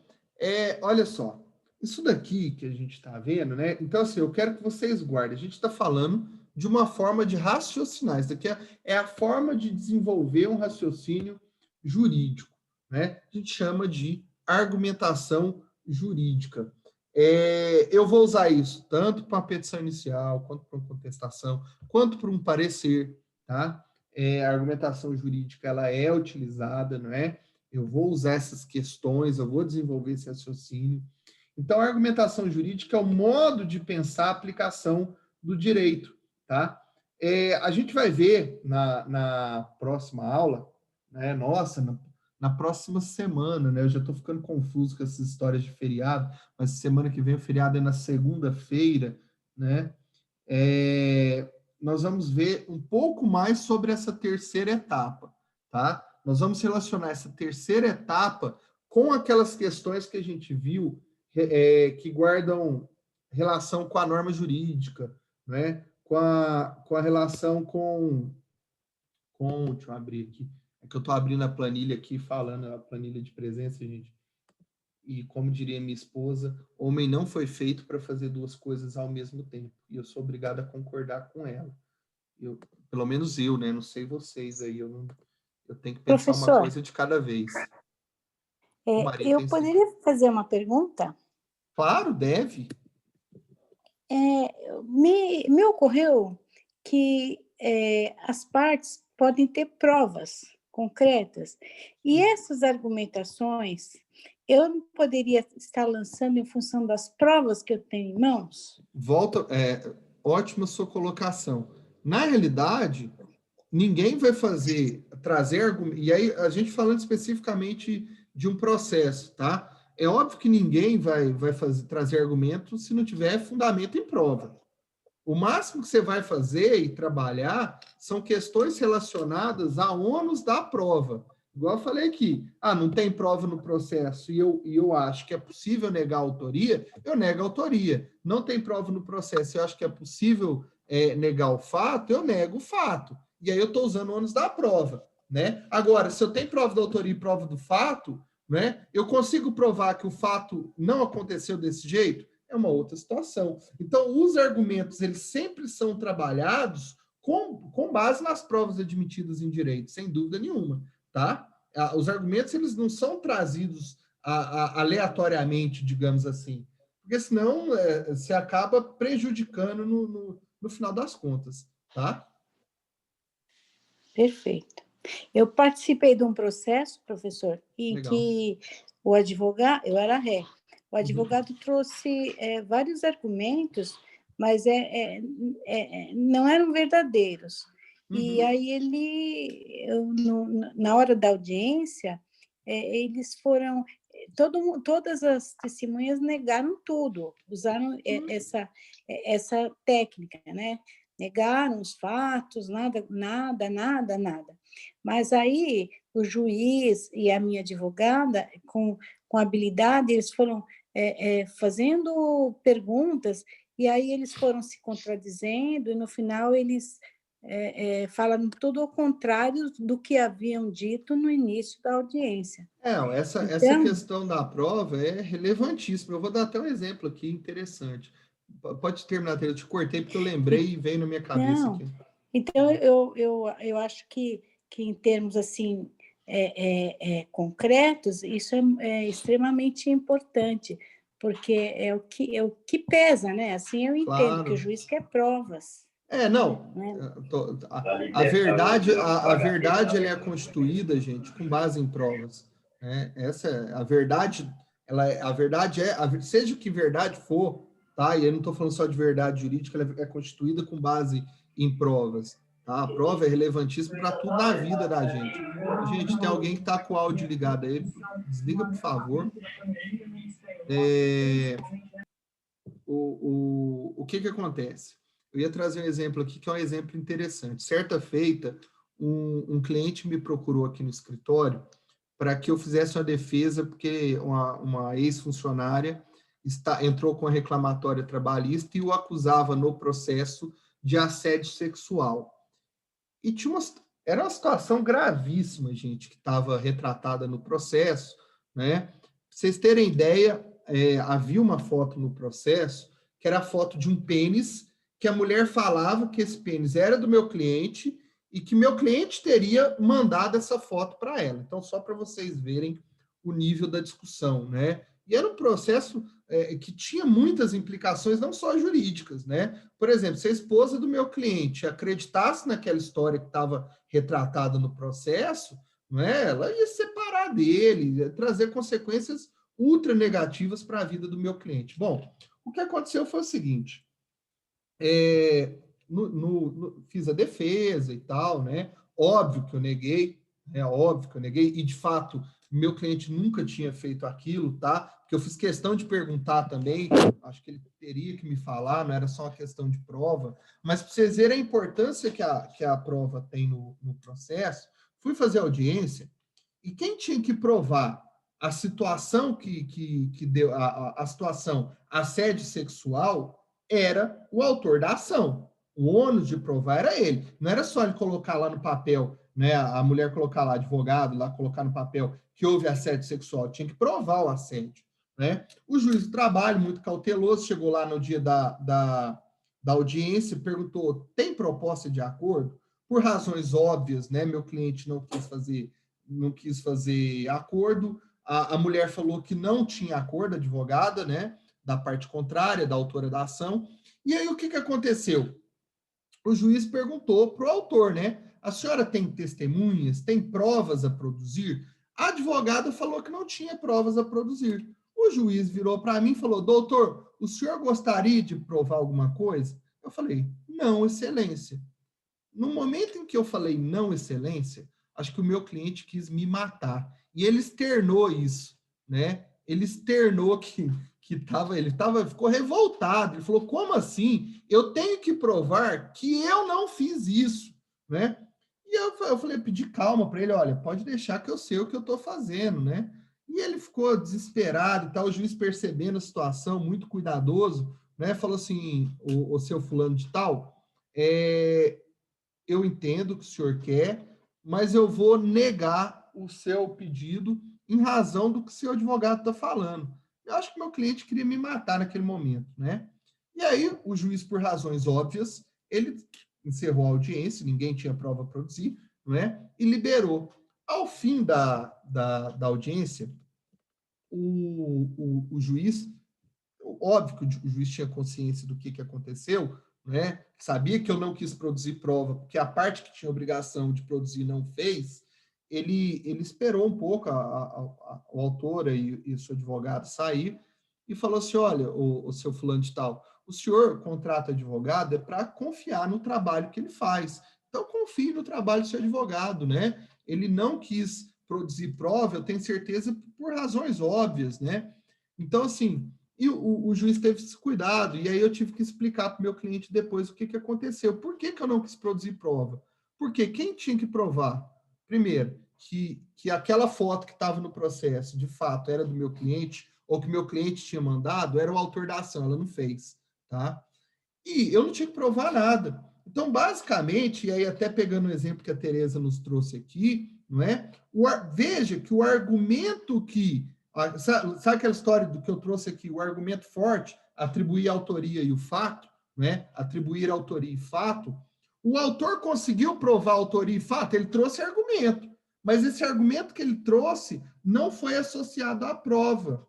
olha só. Isso daqui que a gente está vendo, né? Então, assim, eu quero que vocês guardem. A gente está falando de uma forma de raciocinar. Isso daqui é a forma de desenvolver um raciocínio jurídico, né? A gente chama de argumentação jurídica. Eu vou usar isso tanto para uma petição inicial, quanto para uma contestação, quanto para um parecer, tá? A argumentação jurídica, ela é utilizada, não é? Eu vou usar essas questões, eu vou desenvolver esse raciocínio. Então, a argumentação jurídica é o modo de pensar a aplicação do direito, tá? A gente vai ver na próxima aula, né? Nossa, na próxima semana, né? Eu já estou ficando confuso com essas histórias de feriado, mas semana que vem o feriado é na segunda-feira, né? Nós vamos ver um pouco mais sobre essa terceira etapa, tá? Nós vamos relacionar essa terceira etapa com aquelas questões que a gente viu que guardam relação com a norma jurídica, né? Com a relação com deixa eu abrir aqui. É que eu estou abrindo a planilha aqui, falando a planilha de presença, gente. E como diria minha esposa, homem não foi feito para fazer duas coisas ao mesmo tempo. E eu sou obrigado a concordar com ela. Pelo menos eu, né? Não sei vocês aí. Eu tenho que pensar uma Professor, coisa de cada vez. Maria, eu tem poderia fazer uma pergunta? Claro, deve. Me ocorreu que as partes podem ter provas concretas, e essas argumentações eu não poderia estar lançando em função das provas que eu tenho em mãos? Ótima sua colocação. Na realidade, ninguém vai trazer argumentos, e aí a gente falando especificamente de um processo, tá? É óbvio que ninguém vai trazer argumentos se não tiver fundamento em prova. O máximo que você vai fazer e trabalhar são questões relacionadas a ônus da prova. Igual eu falei aqui, não tem prova no processo e eu acho que é possível negar a autoria, eu nego a autoria. Não tem prova no processo e eu acho que é possível negar o fato, eu nego o fato. E aí eu estou usando o ônus da prova, né? Agora, se eu tenho prova da autoria e prova do fato, né, eu consigo provar que o fato não aconteceu desse jeito? É uma outra situação. Então, os argumentos, eles sempre são trabalhados com base nas provas admitidas em direito, sem dúvida nenhuma, tá? Os argumentos, eles não são trazidos aleatoriamente, digamos assim, porque senão você acaba prejudicando no final das contas, tá? Perfeito. Eu participei de um processo, professor, em Legal. que o advogado, eu era ré, o advogado trouxe vários argumentos, mas não eram verdadeiros. E aí na hora da audiência, eles foram... todas as testemunhas negaram tudo, usaram essa técnica, né? Negaram os fatos, nada. Mas aí o juiz e a minha advogada, com habilidade, eles foram fazendo perguntas, e aí eles foram se contradizendo, e no final eles falaram tudo ao contrário do que haviam dito no início da audiência. Essa questão da prova é relevantíssima. Eu vou dar até um exemplo aqui interessante. Pode terminar, eu te cortei porque eu lembrei e veio na minha cabeça aqui. Então, eu acho que em termos assim concretos, isso é extremamente importante, porque é o que pesa, né? Assim eu entendo, Claro. que o juiz quer provas. Não. Né? A verdade ela é constituída, gente, com base em provas. Né? A verdade, seja o que verdade for, tá? E eu não estou falando só de verdade jurídica, ela é constituída com base em provas. Tá? A prova é relevantíssima para tudo na vida da gente. Gente, tem alguém que está com o áudio ligado aí. Desliga, por favor. O que acontece? Eu ia trazer um exemplo aqui, que é um exemplo interessante. Certa feita, um cliente me procurou aqui no escritório para que eu fizesse uma defesa, porque uma ex-funcionária entrou com a reclamatória trabalhista e o acusava no processo de assédio sexual. E era uma situação gravíssima, gente, que estava retratada no processo, né? Pra vocês terem ideia, havia uma foto no processo, que era a foto de um pênis, que a mulher falava que esse pênis era do meu cliente e que meu cliente teria mandado essa foto para ela. Então, só para vocês verem o nível da discussão, né? E era um processo que tinha muitas implicações, não só jurídicas, né? Por exemplo, se a esposa do meu cliente acreditasse naquela história que estava retratada no processo, né, ela ia separar dele, ia trazer consequências ultra negativas para a vida do meu cliente. Bom, o que aconteceu foi o seguinte, fiz a defesa e tal, né? Óbvio que eu neguei, e de fato, meu cliente nunca tinha feito aquilo, tá? Porque eu fiz questão de perguntar também, acho que ele teria que me falar, não era só uma questão de prova, mas para vocês verem a importância que a prova tem no processo, fui fazer audiência, e quem tinha que provar a situação que deu, a situação assédio sexual, era o autor da ação. O ônus de provar era ele. Não era só ele colocar lá no papel, né, a mulher colocar lá, advogado, lá colocar no papel que houve assédio sexual, tinha que provar o assédio, né? O juiz do trabalho, muito cauteloso, chegou lá no dia da audiência, perguntou, tem proposta de acordo? Por razões óbvias, né, meu cliente não quis fazer acordo, a mulher falou que não tinha acordo, advogada, né, da parte contrária, da autora da ação, e aí o que aconteceu? O juiz perguntou para o autor, né, a senhora tem testemunhas, tem provas a produzir? A advogada falou que não tinha provas a produzir. O juiz virou para mim e falou, doutor, o senhor gostaria de provar alguma coisa? Eu falei, não, excelência. No momento em que eu falei não, excelência, acho que o meu cliente quis me matar. E ele externou isso, né? Ele externou ficou revoltado. Ele falou, como assim? Eu tenho que provar que eu não fiz isso, né? E eu falei, pedi calma para ele, olha, pode deixar que eu sei o que eu estou fazendo, né? E ele ficou desesperado e tal, o juiz percebendo a situação, muito cuidadoso, né? Falou assim, o seu fulano de tal, eu entendo o que o senhor quer, mas eu vou negar o seu pedido em razão do que o seu advogado está falando. Eu acho que meu cliente queria me matar naquele momento, né? E aí, o juiz, por razões óbvias, ele encerrou a audiência, ninguém tinha prova a produzir, não é? E liberou. Ao fim da audiência, o juiz, óbvio que o juiz tinha consciência do que aconteceu, né? Sabia que eu não quis produzir prova, porque a parte que tinha obrigação de produzir não fez, ele esperou um pouco o autor e o seu advogado sair e falou assim, olha, o seu fulano de tal, o senhor contrata advogado é para confiar no trabalho que ele faz. Então, confie no trabalho do seu advogado, né? Ele não quis produzir prova, eu tenho certeza, por razões óbvias, né? Então, assim, e o juiz teve esse cuidado, e aí eu tive que explicar para o meu cliente depois o que aconteceu. Por que eu não quis produzir prova? Porque quem tinha que provar? Primeiro, que aquela foto que estava no processo, de fato, era do meu cliente, ou que meu cliente tinha mandado, era o autor da ação, ela não fez, tá? E eu não tinha que provar nada. Então, basicamente, e aí até pegando o exemplo que a Tereza nos trouxe aqui, não é? Veja que o argumento que... Sabe aquela história do que eu trouxe aqui? O argumento forte, atribuir autoria e o fato, né? Atribuir autoria e fato. O autor conseguiu provar autoria e fato, ele trouxe argumento. Mas esse argumento que ele trouxe não foi associado à prova.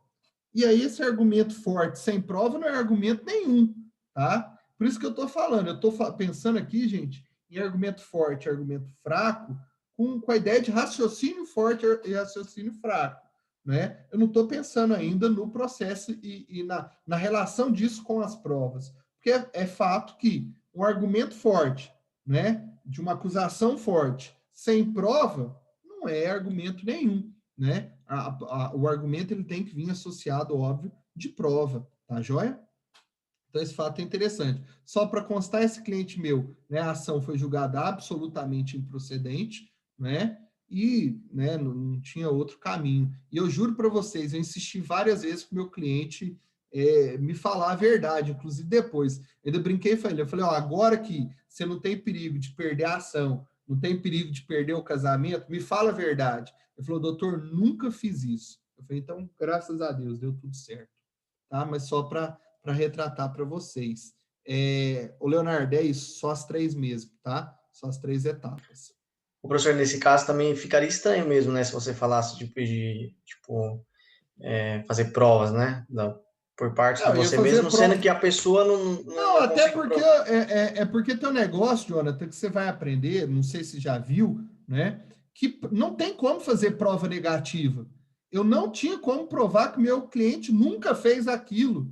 E aí esse argumento forte sem prova não é argumento nenhum, tá? Por isso que eu estou falando, eu estou pensando aqui, gente, em argumento forte, argumento fraco, com a ideia de raciocínio forte e raciocínio fraco, né? Eu não estou pensando ainda no processo e na relação disso com as provas, porque é fato que um argumento forte, né, de uma acusação forte, sem prova, não é argumento nenhum, né? O argumento ele tem que vir associado, óbvio, de prova, tá joia? Então, esse fato é interessante. Só para constar, esse cliente meu, né, a ação foi julgada absolutamente improcedente, né, e né, não tinha outro caminho. E eu juro para vocês, eu insisti várias vezes para o meu cliente me falar a verdade, inclusive depois. Eu ainda brinquei e falei, ó, agora que você não tem perigo de perder a ação, não tem perigo de perder o casamento, me fala a verdade. Ele falou, doutor, nunca fiz isso. Eu falei, então, graças a Deus, deu tudo certo. Tá? Mas só para retratar para vocês. O Leonardo, é isso, só as 3 mesmo, tá? Só as 3 etapas. O professor, nesse caso, também ficaria estranho mesmo, né? Se você falasse de fazer provas, né? Por parte de você mesmo, sendo que a pessoa não até porque porque tem um negócio, Jonathan, que você vai aprender, não sei se já viu, né? Que não tem como fazer prova negativa. Eu não tinha como provar que meu cliente nunca fez aquilo,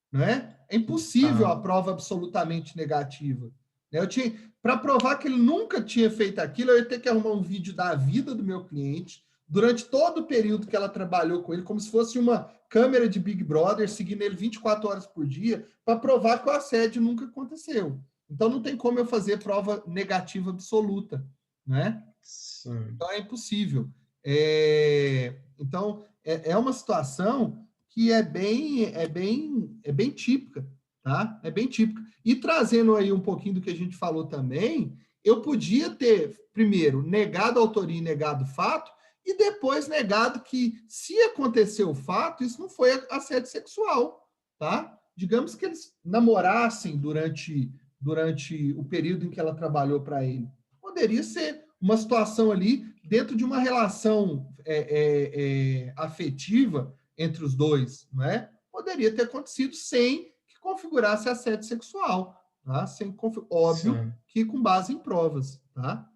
né? É impossível a prova absolutamente negativa. Eu tinha, para provar que ele nunca tinha feito aquilo, eu ia ter que arrumar um vídeo da vida do meu cliente, durante todo o período que ela trabalhou com ele, como se fosse uma câmera de Big Brother, seguindo ele 24 horas por dia, para provar que o assédio nunca aconteceu. Então, não tem como eu fazer prova negativa absoluta, né? Sim. Então, é impossível. Então, é uma situação que é bem típica, tá? É bem típica. E trazendo aí um pouquinho do que a gente falou também, eu podia ter, primeiro, negado a autoria e negado o fato, e depois negado que, se aconteceu o fato, isso não foi assédio sexual, tá? Digamos que eles namorassem durante o período em que ela trabalhou para ele. Poderia ser uma situação ali dentro de uma relação afetiva entre os dois, né? Poderia ter acontecido sem que configurasse assédio sexual, tá? Óbvio Sim. que com base em provas, tá?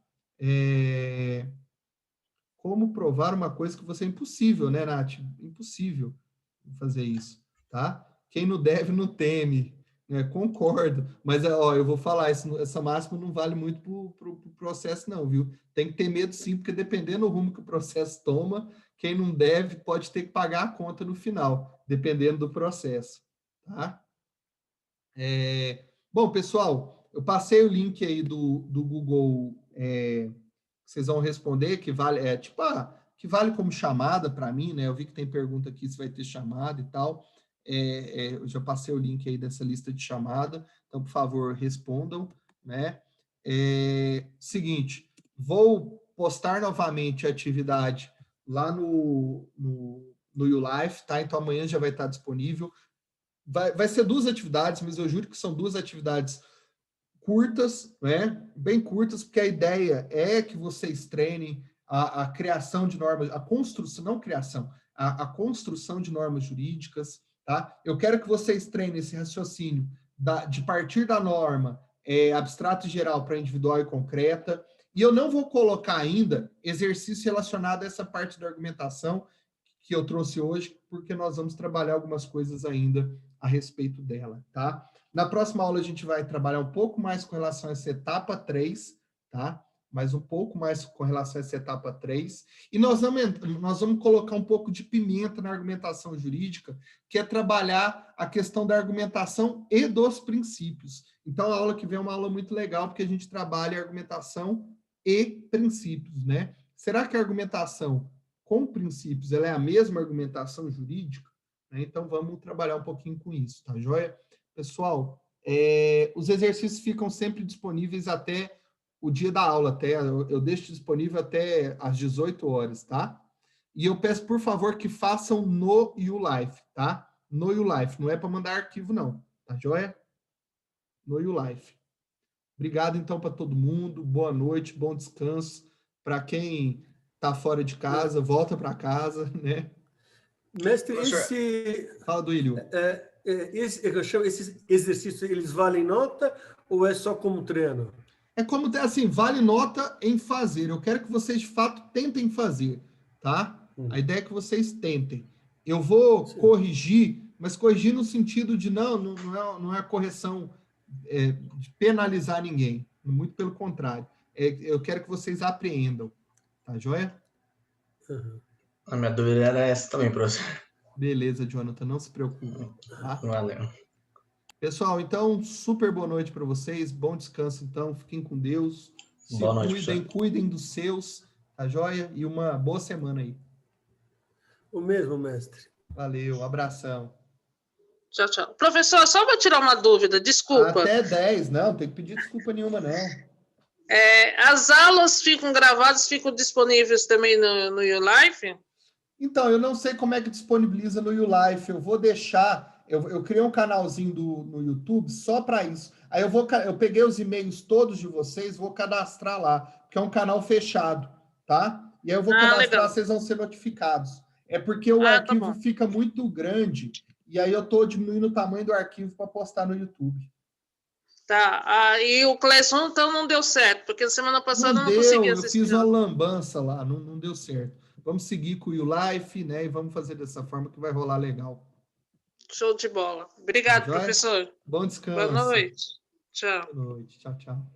Como provar uma coisa que você é impossível, né, Nath? Impossível fazer isso, tá? Quem não deve, não teme. Né? Concordo. Mas, ó, eu vou falar, essa máxima não vale muito pro processo, não, viu? Tem que ter medo, sim, porque dependendo do rumo que o processo toma, quem não deve pode ter que pagar a conta no final, dependendo do processo, tá? Bom, pessoal, eu passei o link aí do Google, vocês vão responder, que vale, que vale como chamada para mim, né? Eu vi que tem pergunta aqui se vai ter chamada e tal. Eu já passei o link aí dessa lista de chamada, então, por favor, respondam, né? Seguinte, vou postar novamente a atividade lá no YouLife, tá? Então, amanhã já vai estar disponível. Vai ser 2 atividades, mas eu juro que são 2 atividades curtas, né? Bem curtas, porque a ideia é que vocês treinem a criação de normas, a construção, não criação, a construção de normas jurídicas, tá? Eu quero que vocês treinem esse raciocínio de partir da norma abstrato e geral para individual e concreta, e eu não vou colocar ainda exercício relacionado a essa parte da argumentação que eu trouxe hoje, porque nós vamos trabalhar algumas coisas ainda a respeito dela, tá? Na próxima aula a gente vai trabalhar um pouco mais com relação a essa etapa 3, tá? Mas um pouco mais com relação a essa etapa 3. E nós vamos colocar um pouco de pimenta na argumentação jurídica, que é trabalhar a questão da argumentação e dos princípios. Então, a aula que vem é uma aula muito legal, porque a gente trabalha argumentação e princípios, né? Será que a argumentação com princípios ela é a mesma argumentação jurídica? Então, vamos trabalhar um pouquinho com isso, tá joia? Pessoal, os exercícios ficam sempre disponíveis até o dia da aula, eu deixo disponível até às 18 horas, tá? E eu peço, por favor, que façam no YouLife, tá? No YouLife, não é para mandar arquivo, não, tá joia? No YouLife. Obrigado, então, para todo mundo, boa noite, bom descanso. Para quem está fora de casa, volta para casa, né? Mestre, Fala do Ilho. Esses exercícios, eles valem nota ou é só como treino? É como, assim, vale nota em fazer. Eu quero que vocês, de fato, tentem fazer, tá? A ideia é que vocês tentem. Eu vou corrigir, mas corrigir no sentido de não é correção de penalizar ninguém. Muito pelo contrário. Eu quero que vocês apreendam. Tá joia? A minha dúvida era essa também, professor. Beleza, Jonathan, não se preocupe. Tá? Valeu. Pessoal, então, super boa noite para vocês. Bom descanso, então. Fiquem com Deus. Se Boa noite, cuidem dos seus, tá joia? E uma boa semana aí. O mesmo, mestre. Valeu, abração. Tchau, tchau. Professor, só vou tirar uma dúvida, desculpa. Até 10, não tem que pedir desculpa nenhuma, não. As aulas ficam gravadas, ficam disponíveis também no YouLife? Então, eu não sei como é que disponibiliza no YouLife. Eu vou deixar... Eu criei um canalzinho no YouTube só para isso. Aí eu peguei os e-mails todos de vocês, vou cadastrar lá, porque é um canal fechado, tá? E aí eu vou cadastrar, legal. Vocês vão ser notificados. É porque o arquivo fica muito grande, e aí eu estou diminuindo o tamanho do arquivo para postar no YouTube. Tá, e o Cleison, então, não deu certo, porque semana passada eu não consegui assistir. Eu fiz uma lambança lá, não deu certo. Vamos seguir com o YouLife, né? E vamos fazer dessa forma que vai rolar legal. Show de bola. Obrigado, professor. Bom descanso. Boa noite. Tchau. Boa noite. Tchau, tchau.